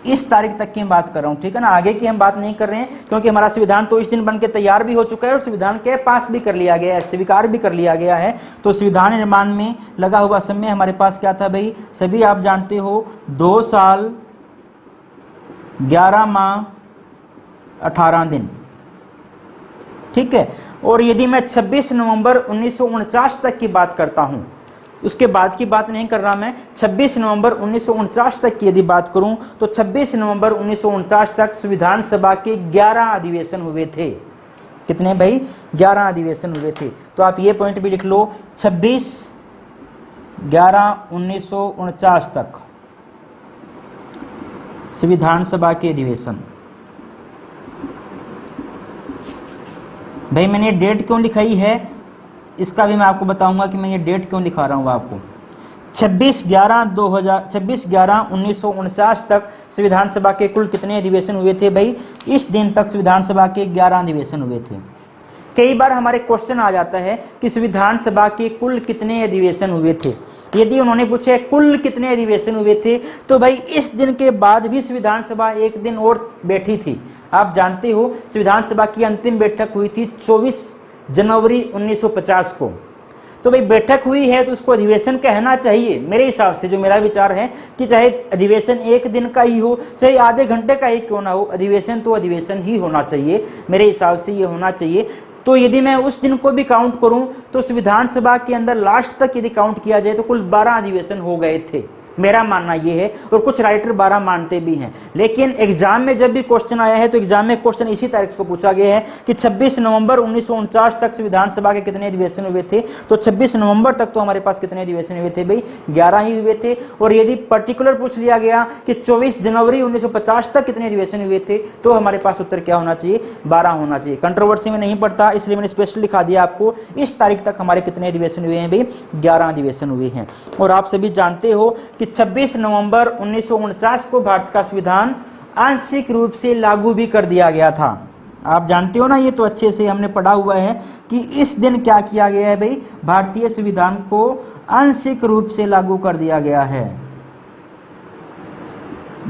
इस तारीख तक की हम बात कर रहा हूँ, ठीक है ना, आगे की हम बात नहीं कर रहे हैं, क्योंकि हमारा संविधान तो इस दिन बनके तैयार भी हो चुका है और संविधान के पास भी कर लिया गया है, स्वीकार भी कर लिया गया है। तो संविधान निर्माण में लगा हुआ समय हमारे पास क्या था भाई, सभी आप जानते हो, 2 साल 11 माह 18 दिन, ठीक है। और यदि मैं 26 नवंबर 1949 तक की बात करता हूं, उसके बाद की बात नहीं कर रहा मैं, 26 नवंबर 1949 तक की यदि बात करूं तो 26 नवंबर 1949 तक संविधान सभा के 11 अधिवेशन हुए थे। कितने भाई, 11 अधिवेशन हुए थे। तो आप ये पॉइंट भी लिख लो, 26/11/1949 तक संविधान सभा के अधिवेशन। भाई मैंने डेट क्यों लिखाई है, इसका भी मैं आपको बताऊंगा कि मैं ये डेट क्यों लिखा रहा हूँ आपको। 26/11/1949 तक संविधान सभा के कुल कितने अधिवेशन हुए थे भाई, इस दिन तक संविधान सभा के 11 अधिवेशन हुए थे। कई बार हमारे क्वेश्चन आ जाता है कि संविधान सभा के कुल कितने अधिवेशन हुए थे। यदि उन्होंने पूछे कुल कितने अधिवेशन हुए थे, तो भाई इस दिन के बाद भी संविधान सभा एक दिन और बैठी थी। आप जानते हो संविधान सभा की अंतिम बैठक हुई थी 24 जनवरी 1950 को। तो भाई बैठक हुई है तो उसको अधिवेशन कहना चाहिए। मेरे हिसाब से जो मेरा विचार है कि चाहे अधिवेशन एक दिन का ही हो, चाहे आधे घंटे का ही क्यों ना हो, अधिवेशन तो अधिवेशन ही होना चाहिए, मेरे हिसाब से ये होना चाहिए। तो यदि मैं उस दिन को भी काउंट करूं तो संविधान सभा के अंदर लास्ट तक यदि काउंट किया जाए तो कुल 12 अधिवेशन हो गए थे, मेरा मानना ये है। और कुछ राइटर 12 मानते भी हैं, लेकिन एग्जाम में जब भी क्वेश्चन आया है तो एग्जाम में क्वेश्चन इसी तारीख को पूछा गया है कि 26 नवंबर 1949 तक संविधान सभा के कितने अधिवेशन हुए थे। तो 26 नवंबर तक तो हमारे पास कितने अधिवेशन हुए थे भाई, 11 ही हुए थे। और यदि पर्टिकुलर पूछ लिया गया कि 24 जनवरी 1950 तक कितने अधिवेशन हुए थे, तो हमारे पास उत्तर क्या होना चाहिए, 12 होना चाहिए। कंट्रोवर्सी में नहीं पड़ता, इसलिए मैंने स्पेशल लिखा दिया आपको, इस तारीख तक हमारे कितने अधिवेशन हुए हैं भाई, 11 अधिवेशन हुए हैं। और आप सभी जानते हो कि 26 नवंबर 1949 को भारत का संविधान आंशिक रूप से लागू भी कर दिया गया था। आप जानते हो ना, ये तो अच्छे से हमने पढ़ा हुआ है कि इस दिन क्या किया गया है भाई, भारतीय संविधान को आंशिक रूप से लागू कर दिया गया है।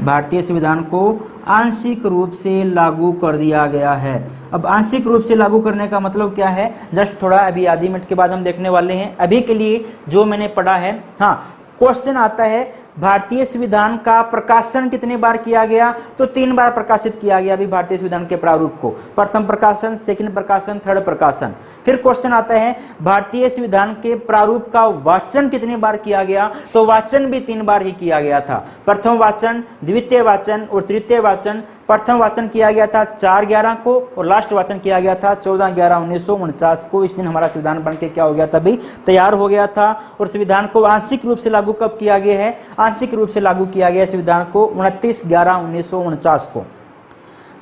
भारतीय संविधान को आंशिक रूप से लागू कर दिया गया है। अब आंशिक रूप से लागू करने का मतलब क्या है, जस्ट थोड़ा अभी आधी मिनट के बाद हम देखने वाले हैं। अभी के लिए जो मैंने पढ़ा है, हाँ क्वेश्चन आता है भारतीय संविधान का प्रकाशन कितने बार किया गया, तो 3 बार प्रकाशित किया गया अभी भारतीय संविधान के प्रारूप को। प्रथम प्रकाशन, सेकंड प्रकाशन, थर्ड प्रकाशन। फिर क्वेश्चन आता है भारतीय संविधान के प्रारूप का वाचन कितने बार किया गया, तो वाचन भी 3 बार ही किया गया था। प्रथम वाचन, द्वितीय वाचन और तृतीय वाचन प्रथम वाचन किया गया था 4/11 को और लास्ट वाचन किया गया था 14/11/1949 को। इस दिन हमारा संविधान बन के क्या हो गया था भाई, तैयार हो गया था। और संविधान को आंशिक रूप से लागू कब किया गया है, आंशिक रूप से लागू किया गया संविधान को 29/11/1949 को।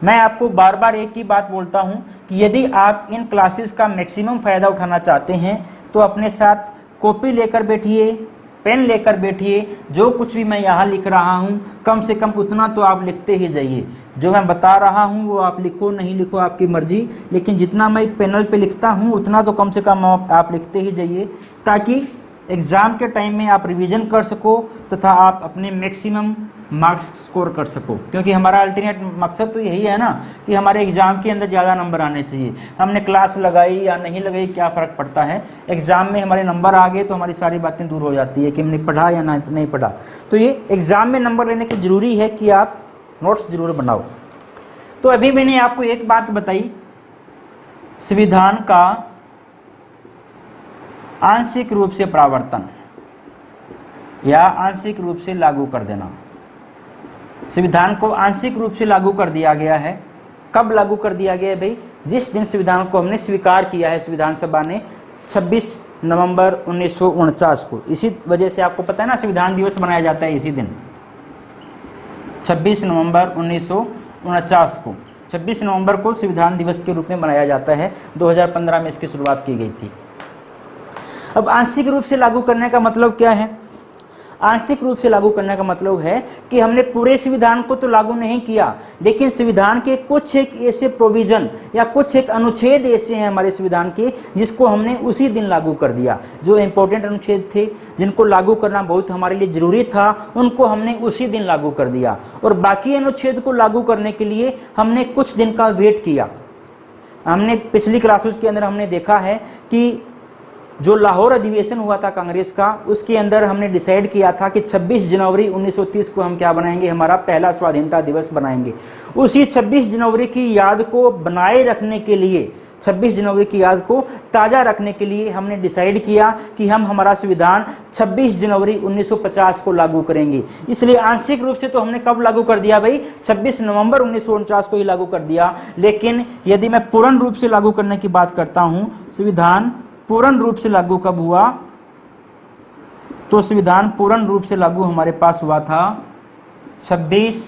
मैं आपको बार बार एक ही बात बोलता हूं कि यदि आप इन क्लासेस का मैक्सिमम फायदा उठाना चाहते हैं तो अपने साथ कॉपी लेकर बैठिए, पेन लेकर बैठिए। जो कुछ भी मैं यहाँ लिख रहा हूँ कम से कम उतना तो आप लिखते ही जाइए। जो मैं बता रहा हूँ वो आप लिखो नहीं लिखो आपकी मर्जी, लेकिन जितना मैं पैनल पे लिखता हूँ उतना तो कम से कम आप लिखते ही जाइए, ताकि एग्ज़ाम के टाइम में आप रिवीजन कर सको तथा आप अपने मैक्सिमम मार्क्स स्कोर कर सको। क्योंकि हमारा अल्टीमेट मकसद तो यही है ना कि हमारे एग्ज़ाम के अंदर ज़्यादा नंबर आने चाहिए। हमने क्लास लगाई या नहीं लगाई क्या फ़र्क पड़ता है, एग्ज़ाम में हमारे नंबर आ गए तो हमारी सारी बातें दूर हो जाती है कि हमने पढ़ा या नहीं पढ़ा। तो ये एग्ज़ाम में नंबर लेने की ज़रूरी है कि आप नोट्स ज़रूर बनाओ। तो अभी मैंने आपको एक बात बताई, संविधान का आंशिक रूप से प्रावर्तन या आंशिक रूप से लागू कर देना। संविधान को आंशिक रूप से लागू कर दिया गया है। कब लागू कर दिया गया है भाई, जिस दिन संविधान को हमने स्वीकार किया है संविधान सभा ने 26 नवंबर 1949 को। इसी वजह से आपको पता है ना संविधान दिवस मनाया जाता है इसी दिन 26 नवंबर 1949 को। 26 नवंबर को संविधान दिवस के रूप में मनाया जाता है। 2015 में इसकी शुरुआत की गई थी। अब आंशिक रूप से लागू करने का मतलब क्या है, आंशिक रूप से लागू करने का मतलब है कि हमने पूरे संविधान को तो लागू नहीं किया, लेकिन संविधान के कुछ एक ऐसे प्रोविजन या कुछ एक अनुच्छेद ऐसे हैं हमारे संविधान के जिसको हमने उसी दिन लागू कर दिया। जो इंपॉर्टेंट अनुच्छेद थे जिनको लागू करना बहुत हमारे लिए जरूरी था उनको हमने उसी दिन लागू कर दिया, और बाकी अनुच्छेद को लागू करने के लिए हमने कुछ दिन का वेट किया। हमने पिछली क्लासेस के अंदर हमने देखा है कि जो लाहौर अधिवेशन हुआ था कांग्रेस का, उसके अंदर हमने डिसाइड किया था कि 26 जनवरी 1930 को हम क्या बनाएंगे, हमारा पहला स्वाधीनता दिवस बनाएंगे। उसी 26 जनवरी की याद को बनाए रखने के लिए, 26 जनवरी की याद को ताज़ा रखने के लिए हमने डिसाइड किया कि हम हमारा संविधान 26 जनवरी 1950 को लागू करेंगे। इसलिए आंशिक रूप से तो हमने कब लागू कर दिया भाई, 26 नवंबर 1949 को ही लागू कर दिया। लेकिन यदि मैं पूर्ण रूप से लागू करने की बात करता हूँ, संविधान पूर्ण रूप से लागू कब हुआ, तो संविधान पूर्ण रूप से लागू हमारे पास हुआ था 26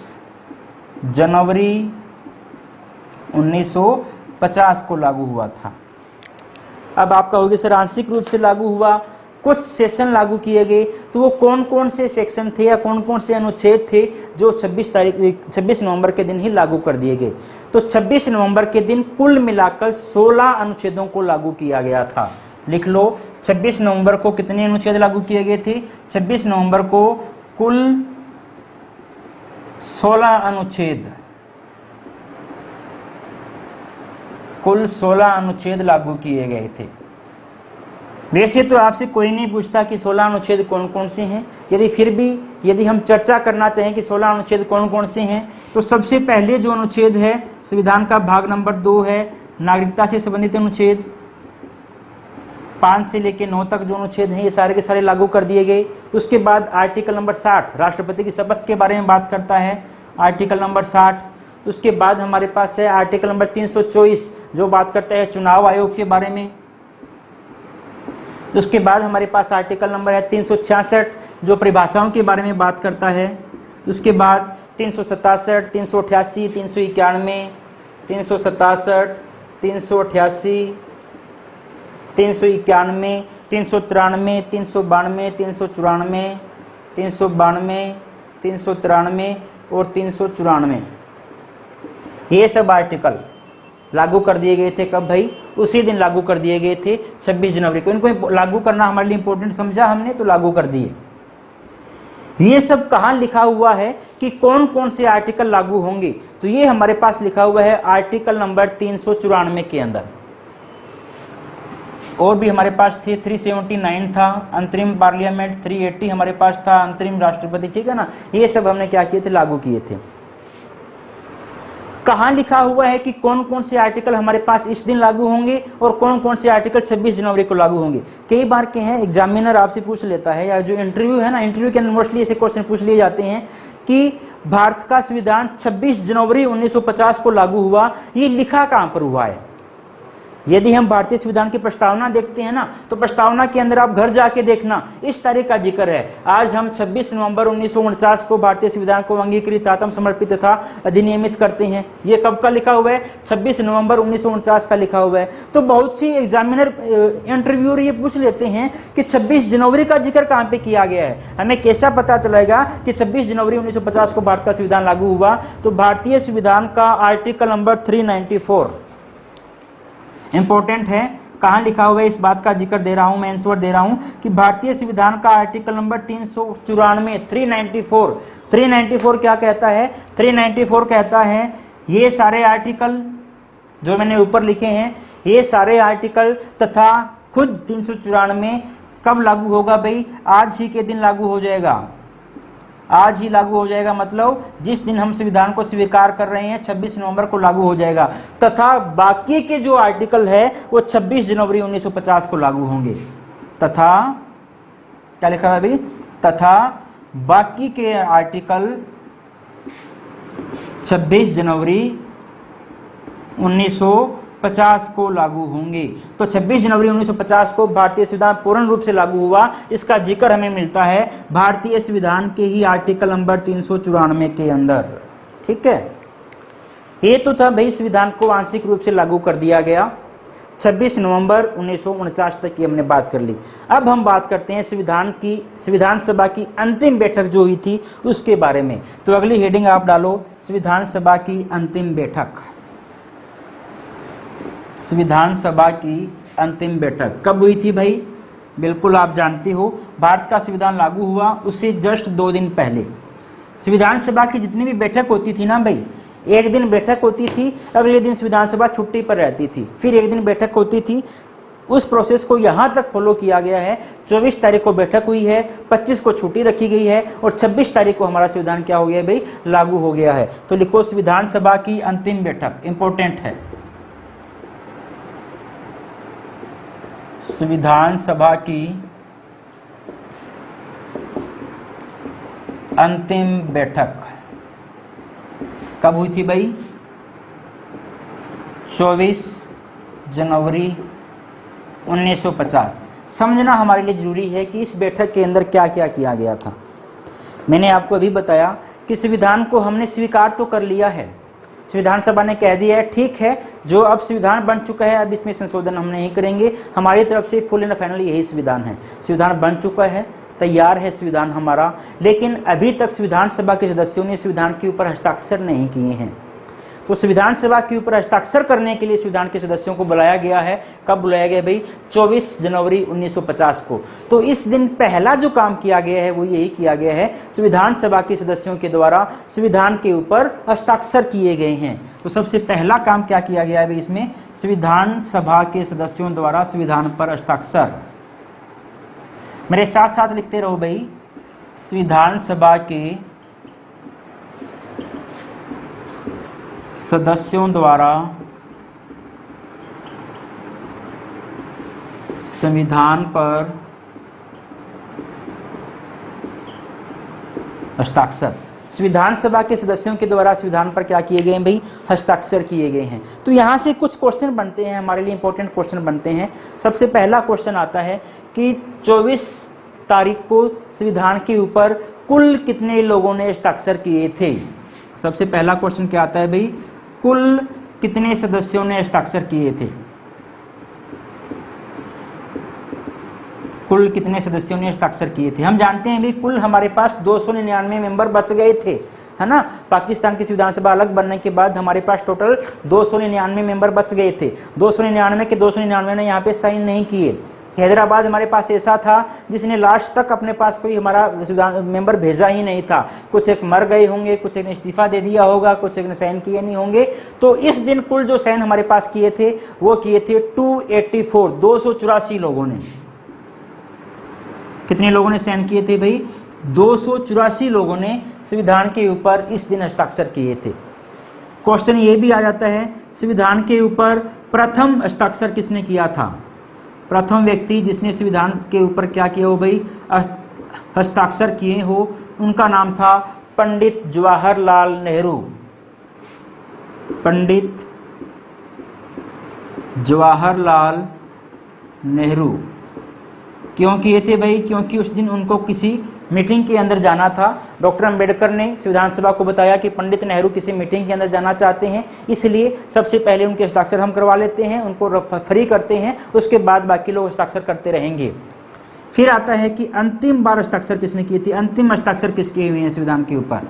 जनवरी 1950 को लागू हुआ था। अब आप कहोगे सर आंशिक रूप से लागू हुआ, कुछ सेक्शन लागू किए गए, तो वो कौन कौन से सेक्शन थे या कौन कौन से अनुच्छेद थे जो 26 नवंबर के दिन ही लागू कर दिए गए। तो 26 नवंबर के दिन कुल मिलाकर 16 अनुच्छेदों को लागू किया गया था। लिख लो, 26 नवंबर को कितने अनुच्छेद लागू किए गए थे, 26 नवंबर को कुल 16 अनुच्छेद, कुल 16 अनुच्छेद लागू किए गए थे। वैसे तो आपसे कोई नहीं पूछता कि 16 अनुच्छेद कौन कौन से हैं, यदि हम चर्चा करना चाहें कि 16 अनुच्छेद कौन कौन से हैं, तो सबसे पहले जो अनुच्छेद है संविधान का भाग नंबर 2 है नागरिकता से संबंधित अनुच्छेद। 5 से लेकर 9 तक जो अनुच्छेद हैं ये सारे के सारे लागू कर दिए गए। उसके बाद आर्टिकल नंबर 60 राष्ट्रपति की शपथ के बारे में बात करता है, आर्टिकल नंबर 60। उसके बाद हमारे पास है आर्टिकल नंबर 324 जो बात करता है चुनाव आयोग के बारे में। उसके बाद हमारे पास आर्टिकल नंबर है 366 जो परिभाषाओं के बारे में बात करता है। उसके बाद 367, 388, 391, 367, 388, 391, 393, 392, 394, 392, 393 और 394, ये सब आर्टिकल लागू कर दिए गए थे। कब भाई, उसी दिन लागू कर दिए गए थे 26 जनवरी को। इनको लागू करना हमारे लिए इंपॉर्टेंट समझा हमने, तो लागू कर दिए। ये सब कहाँ लिखा हुआ है कि कौन कौन से आर्टिकल लागू होंगे, तो ये हमारे पास लिखा हुआ है आर्टिकल नंबर 394 के अंदर। और भी हमारे पास थे 379 था अंतरिम पार्लियामेंट, 380 हमारे पास था अंतरिम राष्ट्रपति, ठीक है ना। ये सब हमने क्या किए थे, लागू किए थे। कहाँ लिखा हुआ है कि कौन कौन से आर्टिकल हमारे पास इस दिन लागू होंगे और कौन कौन से आर्टिकल 26 जनवरी को लागू होंगे। कई बार के हैं एग्जामिनर आपसे पूछ लेता है, या जो इंटरव्यू है ना, इंटरव्यू के अंदर मोस्टली ऐसे क्वेश्चन पूछ लिए जाते हैं कि भारत का संविधान 26 जनवरी 1950 को लागू हुआ, ये लिखा कहां पर हुआ है? यदि हम भारतीय संविधान की प्रस्तावना देखते हैं ना, तो प्रस्तावना के अंदर आप घर जाके देखना, इस तारीख का जिक्र है। आज हम 26 नवंबर 1949 को भारतीय संविधान को अंगीकृत, आत्म समर्पित तथा अधिनियमित करते हैं। ये कब का लिखा हुआ है? 26 नवंबर 1949 का लिखा हुआ है। तो बहुत सी एग्जामिनर इंटरव्यूअर ये पूछ लेते हैं कि 26 जनवरी का जिक्र कहाँ पे किया गया है। हमें कैसा पता चलेगा कि 26 जनवरी 1950 को भारत का संविधान लागू हुआ? तो भारतीय संविधान का आर्टिकल नंबर 394 इंपॉर्टेंट है। कहां लिखा हुआ है? इस बात का जिक्र दे रहा हूं मैं, आंसर दे रहा हूं कि भारतीय संविधान का आर्टिकल नंबर 394 394 क्या कहता है? 394 कहता है ये सारे आर्टिकल जो मैंने ऊपर लिखे हैं, ये सारे आर्टिकल तथा खुद 394 कब लागू होगा भाई? आज ही के दिन लागू हो जाएगा। आज ही लागू हो जाएगा, मतलब जिस दिन हम संविधान को स्वीकार कर रहे हैं 26 नवंबर को लागू हो जाएगा। तथा बाकी के जो आर्टिकल है वो 26 जनवरी 1950 को लागू होंगे। तथा क्या लिखा है अभी? तथा बाकी के आर्टिकल 26 जनवरी 1950 को लागू होंगे। तो 26 जनवरी 1950 को भारतीय संविधान पूर्ण रूप से लागू हुआ। इसका जिक्र हमें मिलता है भारतीय संविधान के ही आर्टिकल नंबर 394 के अंदर। ठीक है, ये तो था भाई संविधान को आंशिक रूप से लागू कर दिया गया। 26 नवंबर 1949 तक की हमने बात कर ली। अब हम बात करते हैं संविधान सभा की अंतिम बैठक जो हुई थी उसके बारे में। तो अगली हेडिंग आप डालो, संविधान सभा की अंतिम बैठक। संविधान सभा की अंतिम बैठक कब हुई थी भाई? बिल्कुल आप जानते हो, भारत का संविधान लागू हुआ उससे जस्ट 2 दिन पहले। संविधान सभा की जितनी भी बैठक होती थी ना भाई, एक दिन बैठक होती थी, अगले दिन संविधान सभा छुट्टी पर रहती थी, फिर एक दिन बैठक होती थी। उस प्रोसेस को यहाँ तक फॉलो किया गया है। 24 तारीख को बैठक हुई है, 25 को छुट्टी रखी गई है और 26 तारीख को हमारा संविधान क्या हो गया भाई? लागू हो गया है। तो लिखो संविधान सभा की अंतिम बैठक, इंपॉर्टेंट है। संविधान सभा की अंतिम बैठक कब हुई थी भाई? 24 जनवरी 1950। समझना हमारे लिए जरूरी है कि इस बैठक के अंदर क्या क्या किया गया था। मैंने आपको अभी बताया कि संविधान को हमने स्वीकार तो कर लिया है, संविधान सभा ने कह दिया है ठीक है, जो अब संविधान बन चुका है अब इसमें संशोधन हम नहीं करेंगे, हमारी तरफ से फुल एंड फाइनल यही संविधान है। संविधान बन चुका है, तैयार है संविधान हमारा, लेकिन अभी तक संविधान सभा के सदस्यों ने संविधान के ऊपर हस्ताक्षर नहीं किए हैं। तो संविधान सभा के ऊपर हस्ताक्षर करने के लिए संविधान के सदस्यों को बुलाया गया है। कब बुलाया गया भाई? 24 जनवरी 1950 को। तो इस दिन पहला जो काम किया गया है वो यही किया गया है, संविधान सभा के सदस्यों के द्वारा संविधान के ऊपर हस्ताक्षर किए गए हैं। तो सबसे पहला काम क्या किया गया है भाई इसमें? संविधान सभा के सदस्यों द्वारा संविधान पर हस्ताक्षर। मेरे साथ साथ लिखते रहो भाई, संविधान सभा के सदस्यों द्वारा संविधान पर हस्ताक्षर। संविधान सभा के सदस्यों के द्वारा संविधान पर क्या किए गए हैं भाई? हस्ताक्षर किए गए हैं। तो यहां से कुछ क्वेश्चन बनते हैं, हमारे लिए इंपॉर्टेंट क्वेश्चन बनते हैं। सबसे पहला क्वेश्चन आता है कि 24 तारीख को संविधान के ऊपर कुल कितने लोगों ने हस्ताक्षर किए थे? सबसे पहला क्वेश्चन क्या आता है भाई? कुल कितने सदस्यों ने हस्ताक्षर किए थे? कुल कितने सदस्यों ने हस्ताक्षर किए थे? हम जानते हैं भी कुल हमारे पास 299 मेंबर बच गए थे, है ना। पाकिस्तान की संविधान सभा अलग बनने के बाद हमारे पास टोटल 299 मेंबर बच गए थे। 299 के 299 ने यहाँ पे साइन नहीं किए। हैदराबाद हमारे पास ऐसा था जिसने लास्ट तक अपने पास कोई हमारा मेंबर भेजा ही नहीं था। कुछ एक मर गए होंगे, कुछ एक ने इस्तीफा दे दिया होगा, कुछ एक ने साइन किए नहीं होंगे। तो इस दिन कुल जो साइन हमारे पास किए थे वो किए थे 284, 284 लोगों ने। कितने लोगों ने साइन किए थे भाई? 284 लोगों ने संविधान के ऊपर इस दिन हस्ताक्षर किए थे। क्वेश्चन ये भी आ जाता है, संविधान के ऊपर प्रथम हस्ताक्षर किसने किया था? प्रथम व्यक्ति जिसने संविधान के ऊपर क्या किया हो भाई? हस्ताक्षर किए हो, उनका नाम था पंडित जवाहरलाल नेहरू। पंडित जवाहरलाल नेहरू क्यों किए थे भाई? क्योंकि उस दिन उनको किसी मीटिंग के अंदर जाना था। डॉक्टर अंबेडकर ने संविधान सभा को बताया कि पंडित नेहरू किसी मीटिंग के अंदर जाना चाहते हैं, इसलिए सबसे पहले उनके हस्ताक्षर हम करवा लेते हैं, उनको फ्री करते हैं, उसके बाद बाकी लोग हस्ताक्षर करते रहेंगे। फिर आता है कि अंतिम बार हस्ताक्षर किसने किए थे? अंतिम हस्ताक्षर किसके हुए हैं संविधान के ऊपर?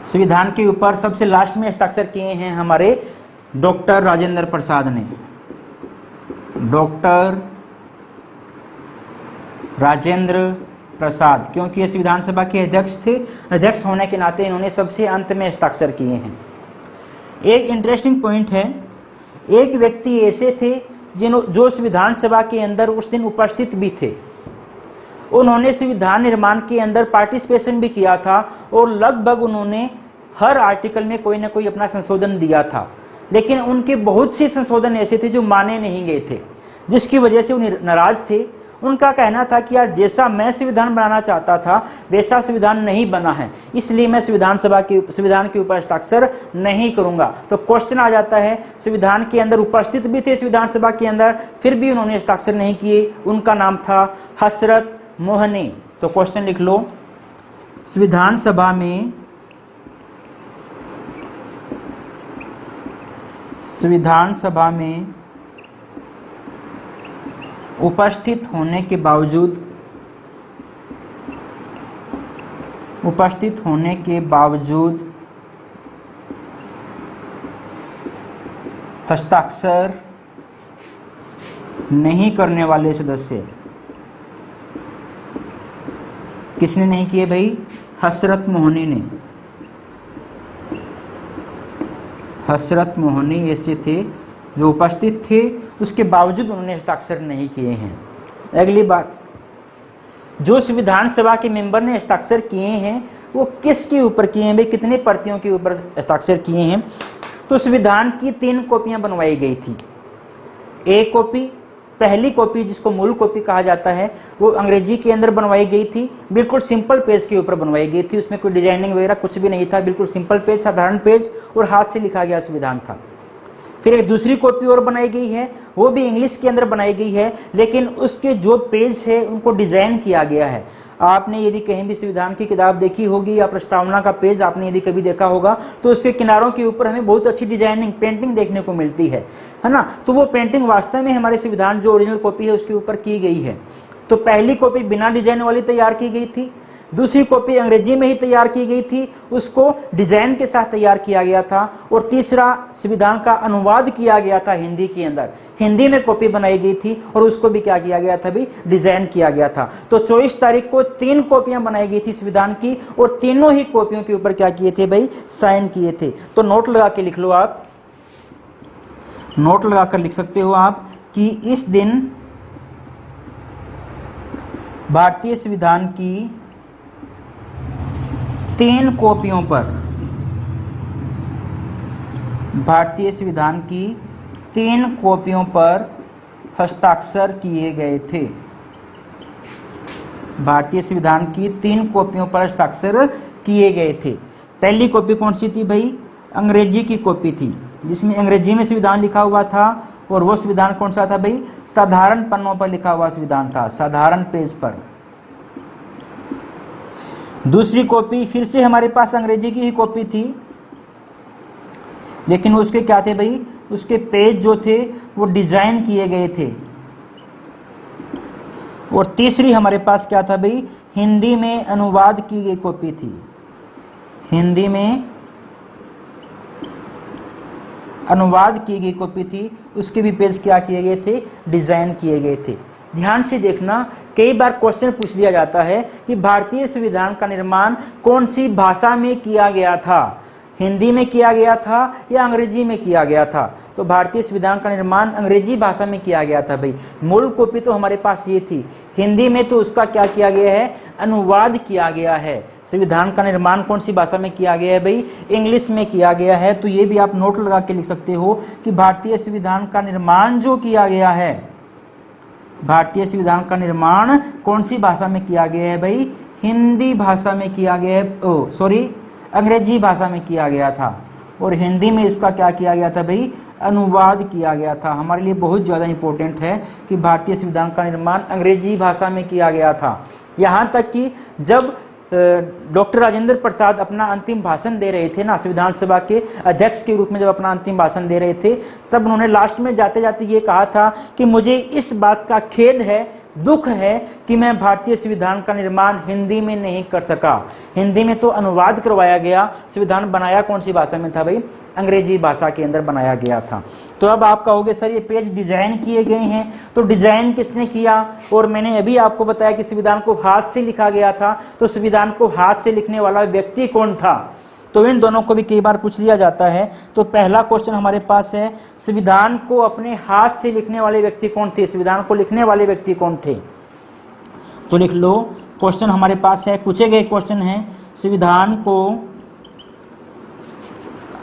संविधान के ऊपर सबसे लास्ट में हस्ताक्षर किए हैं हमारे डॉक्टर राजेंद्र प्रसाद ने। डॉक्टर राजेंद्र प्रसाद, क्योंकि ये संविधान सभा के अध्यक्ष थे, अध्यक्ष होने के नाते इन्होंने सबसे अंत में हस्ताक्षर किए हैं। एक इंटरेस्टिंग पॉइंट है, एक व्यक्ति ऐसे थे जो संविधान सभा के अंदर उस दिन उपस्थित भी थे। उन्होंने संविधान निर्माण के अंदर पार्टिसिपेशन भी किया था और लगभग उन्होंने हर आर्टिकल में कोई ना कोई अपना संशोधन दिया था, लेकिन उनके बहुत से संशोधन ऐसे थे जो माने नहीं गए थे, जिसकी वजह से वो नाराज थे। उनका कहना था कि यार जैसा मैं संविधान बनाना चाहता था वैसा संविधान नहीं बना है, इसलिए मैं संविधान के ऊपर हस्ताक्षर नहीं करूंगा। तो क्वेश्चन आ जाता है, संविधान के अंदर उपस्थित भी थे संविधान सभा के अंदर, फिर भी उन्होंने हस्ताक्षर नहीं किए। उनका नाम था हसरत मोहनी। तो क्वेश्चन लिख लो, संविधान सभा में उपस्थित होने के बावजूद हस्ताक्षर नहीं करने वाले सदस्य किसने नहीं किए भाई? हसरत मोहनी ने। हसरत मोहनी ऐसे थे जो उपस्थित थे, उसके बावजूद उन्होंने हस्ताक्षर नहीं किए हैं। अगली बात, जो संविधान सभा के मेंबर ने हस्ताक्षर किए हैं वो किसके ऊपर किए हैं भाई? कितने प्रतियों के ऊपर हस्ताक्षर किए हैं? तो संविधान की 3 कॉपियां बनवाई गई थी। एक कॉपी, पहली कॉपी जिसको मूल कॉपी कहा जाता है, वो अंग्रेजी के अंदर बनवाई गई थी, बिल्कुल सिंपल पेज के ऊपर बनवाई गई थी, उसमें कोई डिजाइनिंग वगैरह कुछ भी नहीं था, बिल्कुल सिंपल पेज, साधारण पेज और हाथ से लिखा गया संविधान था। फिर एक दूसरी कॉपी और बनाई गई है, वो भी इंग्लिश के अंदर बनाई गई है, लेकिन उसके जो पेज है उनको डिजाइन किया गया है। आपने यदि कहीं भी संविधान की किताब देखी होगी या प्रस्तावना का पेज आपने यदि कभी देखा होगा तो उसके किनारों के ऊपर हमें बहुत अच्छी डिजाइनिंग, पेंटिंग देखने को मिलती है ना? तो वो पेंटिंग वास्तव में हमारे संविधान जो ओरिजिनल कॉपी है उसके ऊपर की गई है। तो पहली कॉपी बिना डिजाइन वाली तैयार की गई थी, दूसरी कॉपी अंग्रेजी में ही तैयार की गई थी, उसको डिजाइन के साथ तैयार किया गया था, और तीसरा संविधान का अनुवाद किया गया था हिंदी के अंदर, हिंदी में कॉपी बनाई गई थी और उसको भी क्या किया गया था भाई? डिजाइन किया गया था। तो 24 तारीख को 3 कॉपियां बनाई गई थी संविधान की, और तीनों ही कॉपियों के ऊपर क्या किए थे भाई? साइन किए थे। तो नोट लगा के लिख लो, आप नोट लगाकर लिख सकते हो आप कि इस दिन भारतीय संविधान की 3 कॉपियों पर, भारतीय संविधान की 3 कॉपियों पर हस्ताक्षर किए गए थे। भारतीय संविधान की 3 कॉपियों पर हस्ताक्षर किए गए थे। पहली कॉपी कौन सी थी भाई? अंग्रेजी की कॉपी थी, जिसमें अंग्रेजी में संविधान लिखा हुआ था, और वो संविधान कौन सा था भाई? साधारण पन्नों पर लिखा हुआ संविधान था, साधारण पेज पर। दूसरी कॉपी फिर से हमारे पास अंग्रेजी की ही कॉपी थी, लेकिन उसके क्या थे भाई? उसके पेज जो थे वो डिजाइन किए गए थे। और तीसरी हमारे पास क्या था भाई? हिंदी में अनुवाद की गई कॉपी थी, हिंदी में अनुवाद की गई कॉपी थी, उसके भी पेज क्या किए गए थे? डिजाइन किए गए थे। ध्यान से देखना, कई बार क्वेश्चन पूछ लिया जाता है कि भारतीय संविधान का निर्माण कौन सी भाषा में किया गया था? हिंदी में किया गया था या अंग्रेजी में किया गया था? तो भारतीय संविधान का निर्माण अंग्रेजी भाषा में किया गया था भाई। मूल कॉपी तो हमारे पास ये थी, हिंदी में तो उसका क्या किया गया है? अनुवाद किया गया है। संविधान का निर्माण कौन सी भाषा में किया गया है भाई? इंग्लिश में किया गया है। तो ये भी आप नोट लगा के लिख सकते हो कि भारतीय संविधान का निर्माण जो किया गया है, भारतीय संविधान का निर्माण कौन सी भाषा में किया गया है भाई? हिंदी भाषा में किया गया है, अंग्रेजी भाषा में किया गया था, और हिंदी में इसका क्या किया गया था भाई, अनुवाद किया गया था। हमारे लिए बहुत ज़्यादा इम्पोर्टेंट है कि भारतीय संविधान का निर्माण अंग्रेजी भाषा में किया गया था। यहाँ तक कि जब डॉक्टर राजेंद्र प्रसाद अपना अंतिम भाषण दे रहे थे ना, संविधान सभा के अध्यक्ष के रूप में जब अपना अंतिम भाषण दे रहे थे, तब उन्होंने लास्ट में जाते जाते ये कहा था कि मुझे इस बात का खेद है, दुख है कि मैं भारतीय संविधान का निर्माण हिंदी में नहीं कर सका। हिंदी में तो अनुवाद करवाया गया, संविधान बनाया कौन सी भाषा में था भाई, अंग्रेजी भाषा के अंदर बनाया गया था। तो अब आप कहोगे सर ये पेज डिजाइन किए गए हैं, तो डिजाइन किसने किया? और मैंने अभी आपको बताया कि संविधान को हाथ से लिखा गया था, तो संविधान को हाथ से लिखने वाला व्यक्ति कौन था? तो इन दोनों को भी कई बार पूछ लिया जाता है। तो पहला क्वेश्चन हमारे पास है, संविधान को अपने हाथ से लिखने वाले व्यक्ति कौन थे? संविधान को लिखने वाले व्यक्ति कौन थे? तो लिख लो, क्वेश्चन हमारे पास है, पूछे गए क्वेश्चन है, संविधान को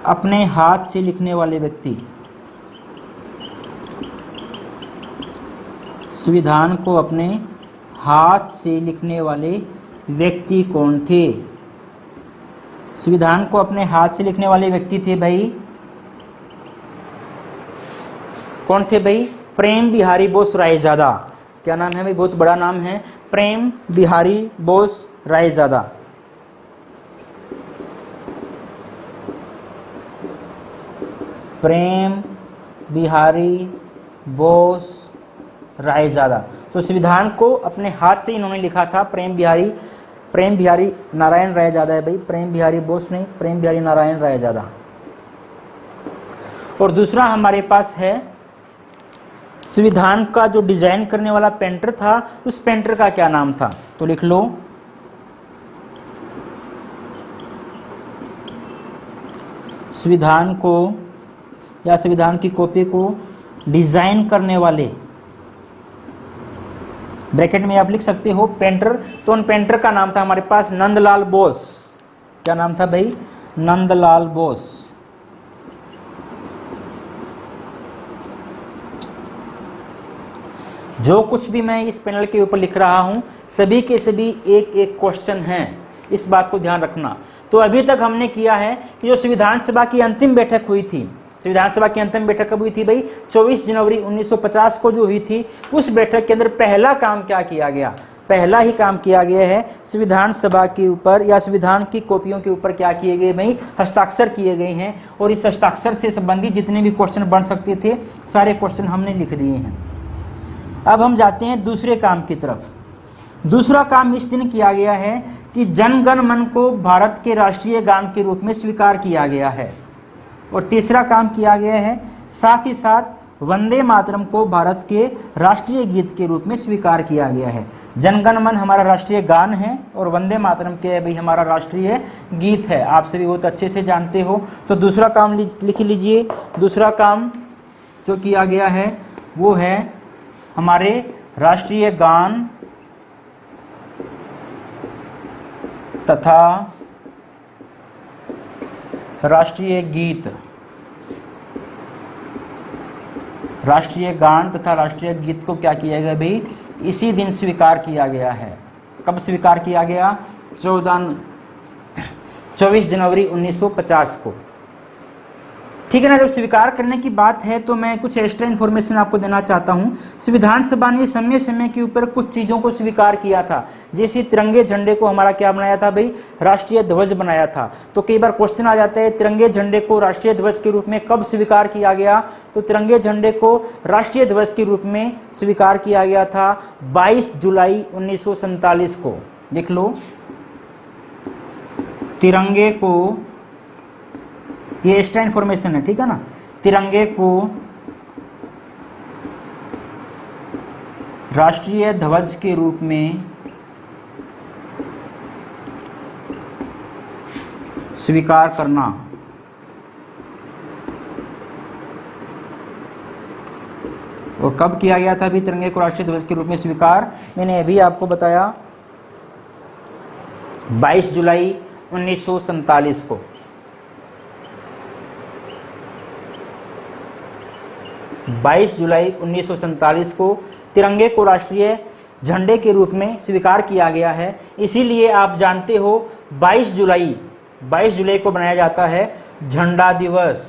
अपने हाथ से लिखने वाले व्यक्ति, संविधान को अपने हाथ से लिखने वाले व्यक्ति कौन थे? संविधान को अपने हाथ से लिखने वाले व्यक्ति थे भाई, कौन थे भाई? प्रेम बिहारी बोस रायजादा। क्या नाम है भाई? बहुत बड़ा नाम है, प्रेम बिहारी बोस रायजादा। प्रेम बिहारी बोस रायजादा। तो संविधान को अपने हाथ से इन्होंने लिखा था, प्रेम बिहारी नारायण रायजादा है भाई, प्रेम बिहारी बोस नहीं, प्रेम बिहारी नारायण रायजादा। और दूसरा हमारे पास है, संविधान का जो डिजाइन करने वाला पेंटर था, उस पेंटर का क्या नाम था? तो लिख लो, संविधान को या संविधान की कॉपी को डिजाइन करने वाले, ब्रैकेट में आप लिख सकते हो पेंटर, तो उन पेंटर का नाम था हमारे पास नंदलाल बोस। क्या नाम था भाई? नंदलाल बोस। जो कुछ भी मैं इस पैनल के ऊपर लिख रहा हूं, सभी के सभी एक एक क्वेश्चन हैं, इस बात को ध्यान रखना। तो अभी तक हमने किया है कि जो संविधान सभा की अंतिम बैठक हुई थी, संविधान सभा की अंतिम बैठक कब हुई थी भाई? 24 जनवरी 1950 को जो हुई थी, उस बैठक के अंदर पहला काम क्या किया गया? पहला ही काम किया गया है, संविधान सभा के ऊपर या संविधान की कॉपियों के ऊपर क्या किए गए भाई? हस्ताक्षर किए गए हैं, और इस हस्ताक्षर से संबंधित जितने भी क्वेश्चन बन सकते थे, सारे क्वेश्चन हमने लिख दिए हैं। अब हम जाते हैं दूसरे काम की तरफ। दूसरा काम इस दिन किया गया है कि जन गण मन को भारत के राष्ट्रीय गान के रूप में स्वीकार किया गया है। और तीसरा काम किया गया है, साथ ही साथ वंदे मातरम को भारत के राष्ट्रीय गीत के रूप में स्वीकार किया गया है। जनगण मन हमारा राष्ट्रीय गान है, और वंदे मातरम के भाई हमारा राष्ट्रीय गीत है, आप सभी बहुत अच्छे से जानते हो। तो दूसरा काम लिख लीजिए। दूसरा काम जो किया गया है वो है हमारे राष्ट्रीय गान तथा राष्ट्रीय गीत, राष्ट्रीय गान तथा राष्ट्रीय गीत को क्या किया गया भाई? इसी दिन स्वीकार किया गया है। कब स्वीकार किया गया? 24 जनवरी 1950 को। ठीक है ना। जब स्वीकार करने की बात है तो मैं कुछ एक्स्ट्रा इन्फॉर्मेशन आपको देना चाहता हूँ। संविधान सभा ने समय समय के ऊपर कुछ चीज़ों को स्वीकार किया था, जैसे तिरंगे झंडे को हमारा क्या बनाया था भाई? राष्ट्रीय ध्वज बनाया था। तो कई बार क्वेश्चन आ जाता है तिरंगे झंडे को राष्ट्रीय ध्वज के रूप में कब स्वीकार किया गया? तो तिरंगे झंडे को राष्ट्रीय ध्वज के रूप में स्वीकार किया गया था 22 जुलाई 1947 को। लिख लो, तिरंगे को, ये एक्स्ट्रा इन्फॉर्मेशन है, ठीक है ना। तिरंगे को राष्ट्रीय ध्वज के रूप में स्वीकार करना और कब किया गया था अभी तिरंगे को राष्ट्रीय ध्वज के रूप में स्वीकार? मैंने अभी आपको बताया 22 जुलाई 1947 को। 22 जुलाई 1947 को तिरंगे को राष्ट्रीय झंडे के रूप में स्वीकार किया गया है। इसीलिए आप जानते हो 22 जुलाई को बनाया जाता है झंडा दिवस।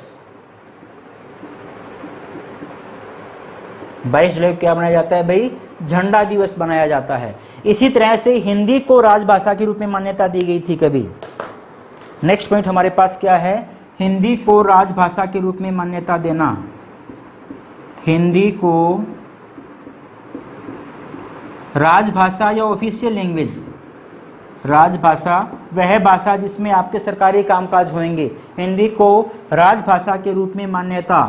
22 जुलाई को क्या बनाया जाता है भाई? झंडा दिवस बनाया जाता है। इसी तरह से हिंदी को राजभाषा के रूप में मान्यता दी गई थी कभी। नेक्स्ट पॉइंट हमारे पास क्या है? हिंदी को राजभाषा के रूप में मान्यता देना। हिंदी को राजभाषा या ऑफिशियल लैंग्वेज, राजभाषा वह भाषा जिसमें आपके सरकारी कामकाज होंगे, हिंदी को राजभाषा के रूप में मान्यता।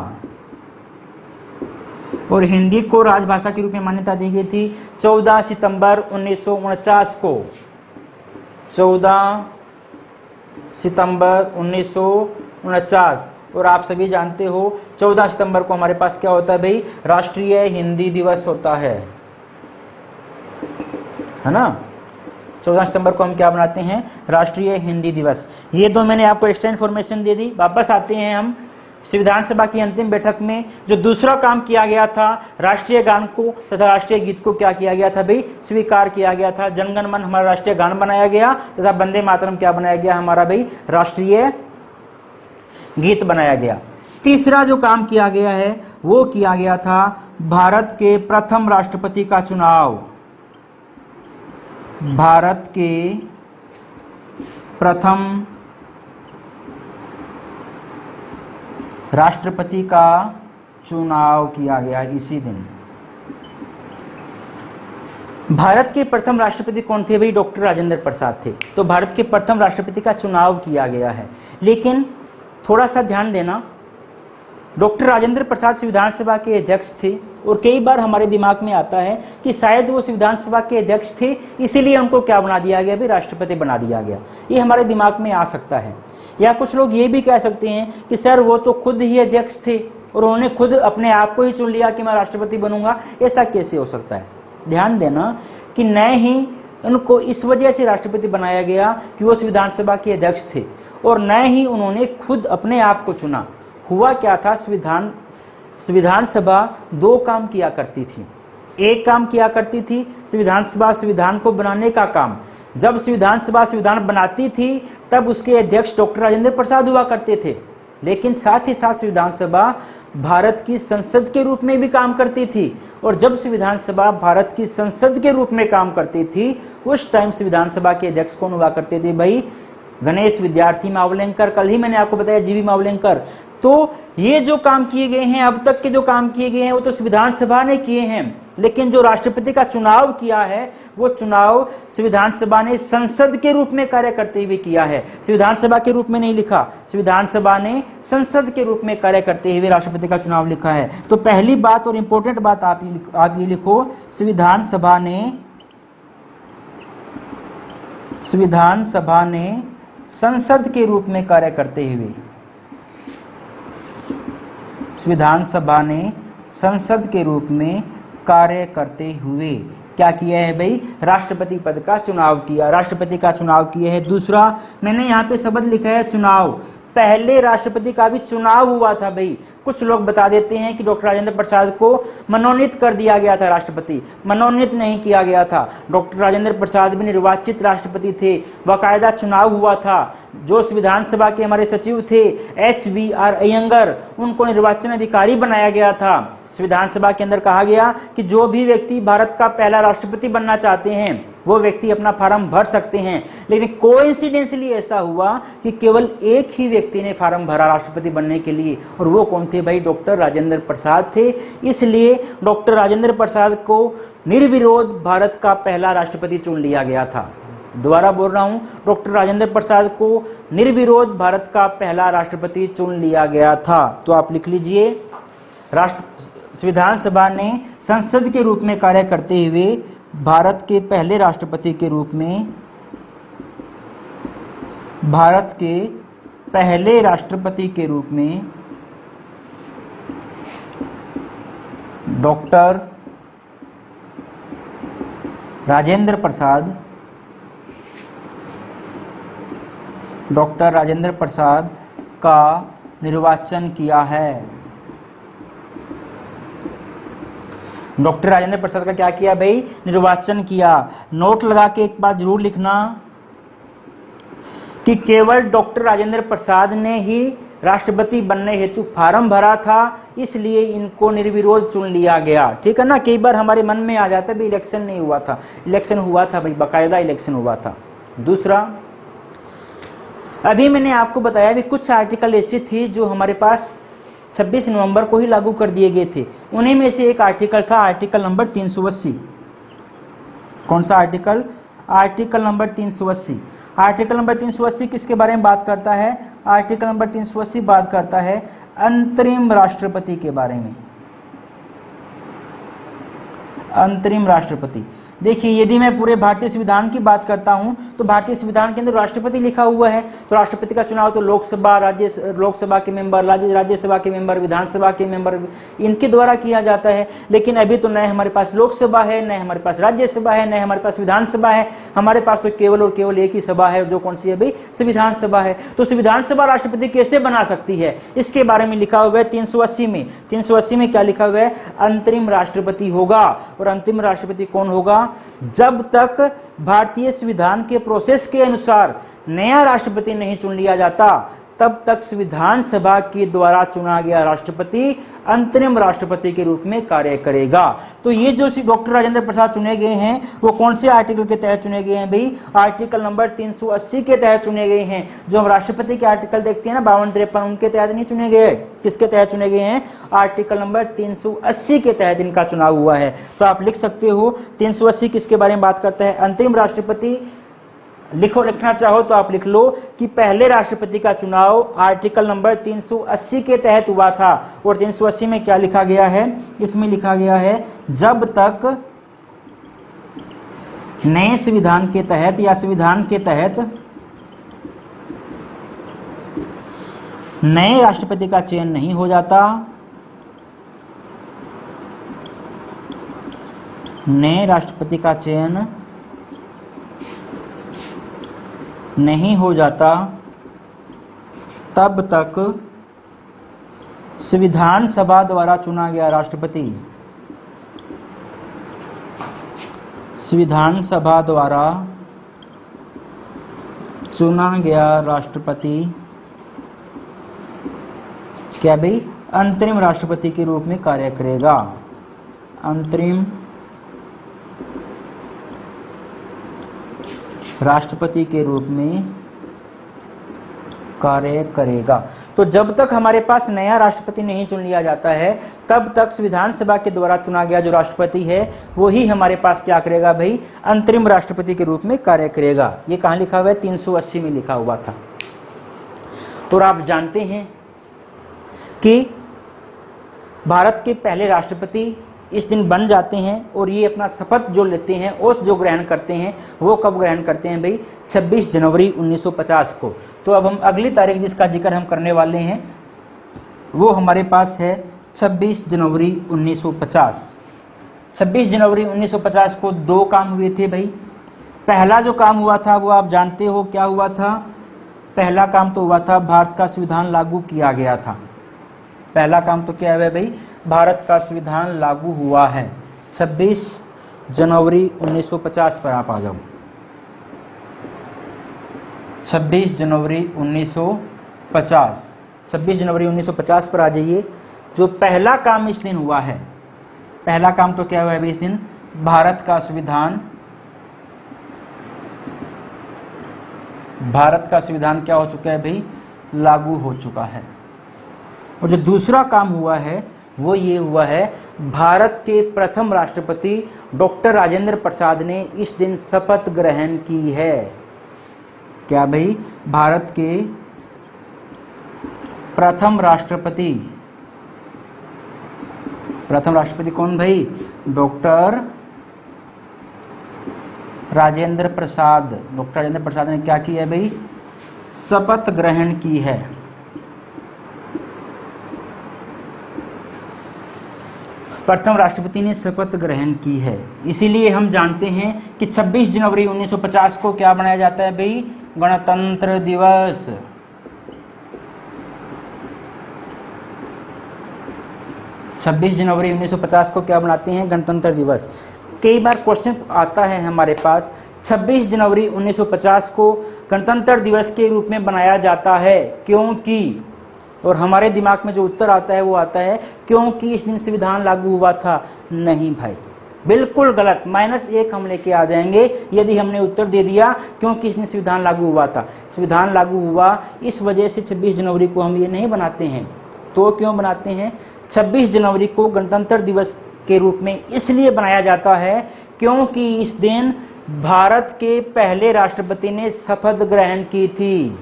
और हिंदी को राजभाषा के रूप में मान्यता दी गई थी 14 सितंबर 1949 को। 14 सितंबर 1949। और आप सभी जानते हो 14 सितंबर को हमारे पास क्या होता है भाई? राष्ट्रीय हिंदी दिवस होता है ना। 14 सितंबर को हम क्या बनाते हैं? राष्ट्रीय हिंदी दिवस। ये तो मैंने आपको एक्स्ट्रा इन्फॉर्मेशन दे दी। वापस आते हैं हम संविधान सभा की अंतिम बैठक में। जो दूसरा काम किया गया था, राष्ट्रीय गान को तथा राष्ट्रीय गीत को क्या किया गया था भाई? स्वीकार किया गया था। जनगण मन हमारा राष्ट्रीय गान बनाया गया तथा वंदे मातरम क्या बनाया गया? हमारा भाई राष्ट्रीय गीत बनाया गया। तीसरा जो काम किया गया है वो किया गया था भारत के प्रथम राष्ट्रपति का चुनाव। भारत के प्रथम राष्ट्रपति का चुनाव किया गया इसी दिन। भारत के प्रथम राष्ट्रपति कौन थे भाई? डॉक्टर राजेंद्र प्रसाद थे। तो भारत के प्रथम राष्ट्रपति का चुनाव किया गया है। लेकिन थोड़ा सा ध्यान देना, डॉक्टर राजेंद्र प्रसाद संविधान सभा के अध्यक्ष थे और कई बार हमारे दिमाग में आता है कि शायद वो संविधान सभा के अध्यक्ष थे, इसीलिए उनको क्या बना दिया गया भाई? राष्ट्रपति बना दिया गया। ये हमारे दिमाग में आ सकता है। या कुछ लोग ये भी कह सकते हैं कि सर वो तो खुद ही अध्यक्ष थे और उन्होंने खुद अपने आप को ही चुन लिया कि मैं राष्ट्रपति बनूंगा। ऐसा कैसे हो सकता है? ध्यान देना कि न ही उनको इस वजह से राष्ट्रपति बनाया गया कि वो संविधान सभा के अध्यक्ष थे और न ही उन्होंने खुद अपने आप को चुना। हुआ क्या था? संविधान सभा दो काम किया करती थी। एक काम किया करती थी संविधान सभा संविधान को बनाने का काम। जब संविधान सभा संविधान बनाती थी तब उसके अध्यक्ष डॉक्टर राजेंद्र प्रसाद हुआ करते थे। लेकिन साथ ही साथ संविधान सभा भारत की संसद के रूप में भी काम करती थी। और जब संविधान सभा भारत की संसद के रूप में काम करती थी उस टाइम संविधान सभा के अध्यक्ष कौन हुआ करते थे भाई? गणेश विद्यार्थी मावलेंकर। कल ही मैंने आपको बताया जीवी मावलेंकर। तो ये जो काम किए गए हैं, अब तक के जो काम किए गए हैं वो तो संविधान सभा ने किए हैं। लेकिन जो राष्ट्रपति का चुनाव किया है वो चुनाव संविधान सभा ने संसद के रूप में कार्य करते हुए किया है। संविधान सभा के रूप में नहीं लिखा, संविधान सभा ने संसद के रूप में कार्य करते हुए राष्ट्रपति का चुनाव लिखा है। तो पहली बात और इंपॉर्टेंट बात आप ये लिखो, संविधान सभा ने संसद के रूप में कार्य करते हुए, संविधान सभा ने संसद के रूप में कार्य करते हुए क्या किया है भाई? राष्ट्रपति पद का चुनाव किया। राष्ट्रपति का चुनाव किया है। दूसरा मैंने यहाँ पे शब्द लिखा है चुनाव। पहले राष्ट्रपति का भी चुनाव हुआ था भाई। कुछ लोग बता देते हैं कि डॉक्टर राजेंद्र प्रसाद को मनोनीत कर दिया गया था राष्ट्रपति। मनोनीत नहीं किया गया था। डॉक्टर राजेंद्र प्रसाद भी निर्वाचित राष्ट्रपति थे। बाकायदा चुनाव हुआ था। जो संविधान सभा के हमारे सचिव थे HVR अयंगर, उनको निर्वाचन अधिकारी बनाया गया था। संविधान सभा के अंदर कहा गया कि जो भी व्यक्ति भारत का पहला राष्ट्रपति बनना चाहते हैं वो व्यक्ति अपना फार्म भर सकते हैं। लेकिन कोइंसिडेंटली ऐसा हुआ कि केवल एक ही व्यक्ति ने फार्म भरा राष्ट्रपति बनने के लिए, और वो कौन थे भाई? डॉक्टर राजेंद्र प्रसाद थे। इसलिए डॉक्टर राजेंद्र प्रसाद को निर्विरोध भारत का पहला राष्ट्रपति चुन लिया गया था। दोबारा बोल रहा हूं, डॉक्टर राजेंद्र प्रसाद को निर्विरोध भारत का पहला राष्ट्रपति चुन लिया गया था। तो आप लिख लीजिए, संविधान सभा ने संसद के रूप में कार्य करते हुए भारत के पहले राष्ट्रपति के रूप में, भारत के पहले राष्ट्रपति के रूप में डॉक्टर राजेंद्र प्रसाद का निर्वाचन किया है। डॉक्टर राजेंद्र प्रसाद का क्या किया भाई, निर्वाचन किया। नोट लगा के एक बात जरूर लिखना कि केवल डॉक्टर राजेंद्र प्रसाद ने ही राष्ट्रपति बनने हेतु फार्म भरा था, इसलिए इनको निर्विरोध चुन लिया गया। ठीक है ना, कई बार हमारे मन में आ जाता है भाई इलेक्शन नहीं हुआ था, इलेक्शन हुआ था भाई, बाकायदा इलेक्शन हुआ था। दूसरा, अभी मैंने आपको बताया भी कुछ आर्टिकल ऐसे थे जो हमारे पास 26 नवंबर को ही लागू कर दिए गए थे। उन्हीं में से एक आर्टिकल था आर्टिकल नंबर 380। कौन सा article? Article number 380। Article number 380 किसके बारे में बात करता है? आर्टिकल नंबर 380 बात करता है अंतरिम राष्ट्रपति के बारे में। अंतरिम राष्ट्रपति, देखिए यदि मैं पूरे भारतीय संविधान की बात करता हूं तो भारतीय संविधान के अंदर राष्ट्रपति लिखा हुआ है, तो राष्ट्रपति का चुनाव तो लोकसभा, लोकसभा के मेंबर, राज्यसभा के मेंबर, विधानसभा के मेंबर, इनके द्वारा किया जाता है। लेकिन अभी तो नए हमारे पास लोकसभा है, नए हमारे पास राज्यसभा है, नए हमारे पास विधानसभा है। हमारे पास तो केवल और केवल एक ही सभा है, जो कौन सी है भाई? संविधान सभा है। तो संविधान सभा राष्ट्रपति कैसे बना सकती है, इसके बारे में लिखा हुआ है 380 में। 380 में क्या लिखा हुआ है? अंतरिम राष्ट्रपति होगा। और अंतिम राष्ट्रपति कौन होगा? जब तक भारतीय संविधान के प्रोसेस के अनुसार नया राष्ट्रपति नहीं चुन लिया जाता, तब तक संविधान सभा के द्वारा चुना गया राष्ट्रपति अंतरिम राष्ट्रपति के रूप में कार्य करेगा। तो ये जो डॉक्टर राजेंद्र प्रसाद चुने गए हैं वो कौन से आर्टिकल के तहत चुने गए हैं भाई? आर्टिकल नंबर 380 के तहत चुने गए हैं। जो हम राष्ट्रपति के आर्टिकल देखते हैं ना 52-53, उनके तहत नहीं चुने गए। किसके तहत चुने गए हैं? आर्टिकल नंबर 380 के तहत इनका चुनाव हुआ है। तो आप लिख सकते हो 380 किसके बारे में बात करता है? अंतरिम राष्ट्रपति। लिखना चाहो तो आप लिख लो कि पहले राष्ट्रपति का चुनाव आर्टिकल नंबर 380 के तहत हुआ था। और 380 में क्या लिखा गया है? इसमें लिखा गया है जब तक नए संविधान के तहत या संविधान के तहत नए राष्ट्रपति का चयन नहीं हो जाता, नए राष्ट्रपति का चयन नहीं हो जाता, तब तक संविधान सभा द्वारा चुना गया राष्ट्रपति, संविधान सभा द्वारा चुना गया राष्ट्रपति क्या भाई? अंतरिम राष्ट्रपति के रूप में कार्य करेगा। अंतरिम राष्ट्रपति के रूप में कार्य करेगा। तो जब तक हमारे पास नया राष्ट्रपति नहीं चुन लिया जाता है, तब तक संविधान सभा के द्वारा चुना गया जो राष्ट्रपति है वो ही हमारे पास क्या करेगा भाई? अंतरिम राष्ट्रपति के रूप में कार्य करेगा। ये कहाँ लिखा हुआ है? 380 में लिखा हुआ था। और आप जानते हैं कि भारत के पहले राष्ट्रपति इस दिन बन जाते हैं और ये अपना शपथ जो लेते हैं, ओथ जो ग्रहण करते हैं, वो कब ग्रहण करते हैं भाई? 26 जनवरी 1950 को। तो अब हम अगली तारीख जिसका जिक्र हम करने वाले हैं वो हमारे पास है 26 जनवरी 1950। 26 जनवरी 1950 को दो काम हुए थे भाई। पहला जो काम हुआ था वो आप जानते हो क्या हुआ था? पहला काम तो हुआ था भारत का संविधान लागू किया गया था। पहला काम तो क्या है भाई? भारत का संविधान लागू हुआ है। 26 जनवरी 1950 पर आप आ जाओ। 26 जनवरी 1950, 26 जनवरी 1950 पर आ जाइए। जो पहला काम इस दिन हुआ है, पहला काम तो क्या हुआ है भाई इस दिन? भारत का संविधान क्या हो चुका है भाई? लागू हो चुका है। और जो दूसरा काम हुआ है वो ये हुआ है, भारत के प्रथम राष्ट्रपति डॉक्टर राजेंद्र प्रसाद ने इस दिन शपथ ग्रहण की है। क्या भाई? भारत के प्रथम राष्ट्रपति कौन भाई? डॉक्टर राजेंद्र प्रसाद। डॉक्टर राजेंद्र प्रसाद ने क्या किया है भाई? शपथ ग्रहण की है। प्रथम राष्ट्रपति ने शपथ ग्रहण की है। इसीलिए हम जानते हैं कि 26 जनवरी 1950 को क्या बनाया जाता है भाई? गणतंत्र दिवस। 26 जनवरी 1950 को क्या बनाते हैं? गणतंत्र दिवस। कई बार क्वेश्चन आता है हमारे पास 26 जनवरी 1950 को गणतंत्र दिवस के रूप में बनाया जाता है क्योंकि, और हमारे दिमाग में जो उत्तर आता है वो आता है क्योंकि इस दिन संविधान लागू हुआ था। नहीं भाई, बिल्कुल गलत, -1 हम लेके आ जाएंगे यदि हमने उत्तर दे दिया क्योंकि इस दिन संविधान लागू हुआ था। संविधान लागू हुआ इस वजह से 26 जनवरी को हम ये नहीं बनाते हैं। तो क्यों बनाते हैं? 26 जनवरी को गणतंत्र दिवस के रूप में इसलिए बनाया जाता है क्योंकि इस दिन भारत के पहले राष्ट्रपति ने शपथ ग्रहण की थी।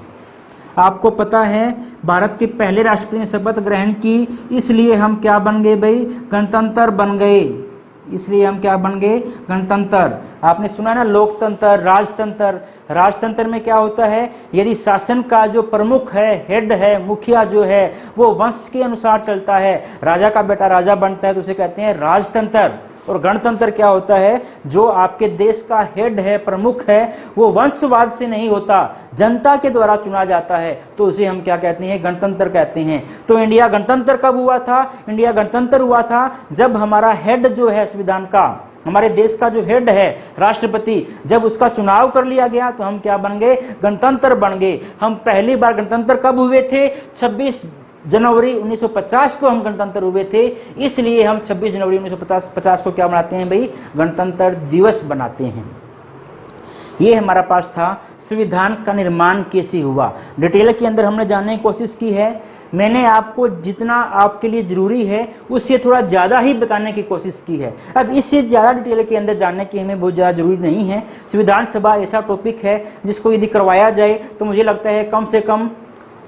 आपको पता है भारत के पहले राष्ट्रपति ने शपथ ग्रहण की, इसलिए हम क्या बन गए भाई? गणतंत्र बन गए। इसलिए हम क्या बन गए? गणतंत्र। आपने सुना ना लोकतंत्र, राजतंत्र। राजतंत्र में क्या होता है? यदि शासन का जो प्रमुख है, हेड है, मुखिया जो है, वो वंश के अनुसार चलता है, राजा का बेटा राजा बनता है तो उसे कहते हैं राजतंत्र। और गणतंत्र क्या होता है? जो आपके देश का हेड है, प्रमुख है, वो वंशवाद से नहीं होता, जनता के द्वारा चुना जाता है, तो उसे हम क्या कहते हैं? गणतंत्र कहते हैं। तो इंडिया गणतंत्र कब हुआ था? इंडिया गणतंत्र हुआ था जब हमारा हेड जो है संविधान का, हमारे देश का जो हेड है राष्ट्रपति, जब उसका चुनाव कर लिया गया तो हम क्या बन गए? गणतंत्र बन गए। हम पहली बार गणतंत्र कब हुए थे? 26 जनवरी 1950 को हम गणतंत्र हुए थे, इसलिए हम 26 जनवरी 1950 को क्या बनाते हैं भाई? गणतंत्र दिवस बनाते हैं। ये हमारा पास था संविधान का निर्माण कैसे हुआ। डिटेल के अंदर हमने जानने की कोशिश की है। मैंने आपको जितना आपके लिए जरूरी है उससे थोड़ा ज़्यादा ही बताने की कोशिश की है। अब इससे ज़्यादा डिटेल के अंदर जानने की हमें बहुत ज़्यादा जरूरी नहीं है। संविधान सभा ऐसा टॉपिक है जिसको यदि करवाया जाए तो मुझे लगता है कम से कम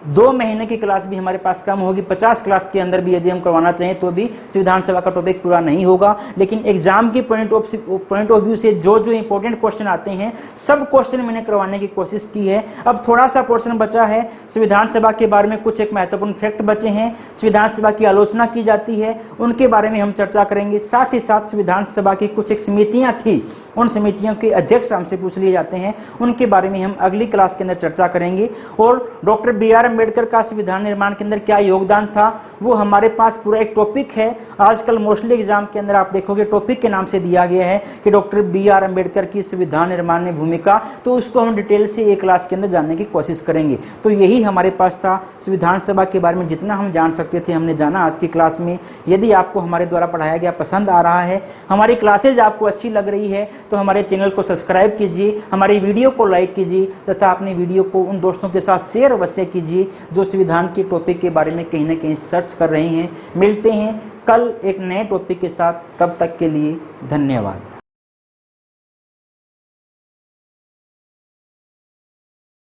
2 महीने की क्लास भी हमारे पास कम होगी। 50 क्लास के अंदर भी यदि हम करवाना चाहें तो भी संविधान सभा का टॉपिक पूरा नहीं होगा। लेकिन एग्जाम की पॉइंट ऑफ व्यू से जो जो इंपॉर्टेंट क्वेश्चन आते हैं सब क्वेश्चन मैंने करवाने की कोशिश की है। अब थोड़ा सा पोर्शन बचा है संविधान सभा के बारे में, कुछ एक महत्वपूर्ण फैक्ट बचे हैं। संविधान सभा की आलोचना की जाती है, उनके बारे में हम चर्चा करेंगे। साथ ही साथ संविधान सभा की कुछ एक समितियाँ थी, उन समितियों के अध्यक्ष हमसे पूछ लिए जाते हैं, उनके बारे में हम अगली क्लास के अंदर चर्चा करेंगे। और डॉक्टर BR अम्बेडकर का संविधान निर्माण के अंदर क्या योगदान था वो हमारे पास पूरा एक टॉपिक है। आजकल मोस्टली एग्जाम के अंदर आप देखोगे टॉपिक के नाम से दिया गया है कि डॉक्टर BR अम्बेडकर की संविधान निर्माण में भूमिका, तो उसको हम डिटेल से एक क्लास के अंदर जानने की कोशिश करेंगे। तो यही हमारे पास था संविधान सभा के बारे में, जितना हम जान सकते थे हमने जाना आज की क्लास में। यदि आपको हमारे द्वारा पढ़ाया गया पसंद आ रहा है, हमारी क्लासेज आपको अच्छी लग रही है, तो हमारे चैनल को सब्सक्राइब कीजिए, हमारी वीडियो को लाइक कीजिए तथा अपनी वीडियो को उन दोस्तों के साथ शेयर अवश्य कीजिए जो संविधान के टॉपिक के बारे में कहीं ना कहीं सर्च कर रहे हैं। मिलते हैं कल एक नए टॉपिक के साथ, तब तक के लिए धन्यवाद।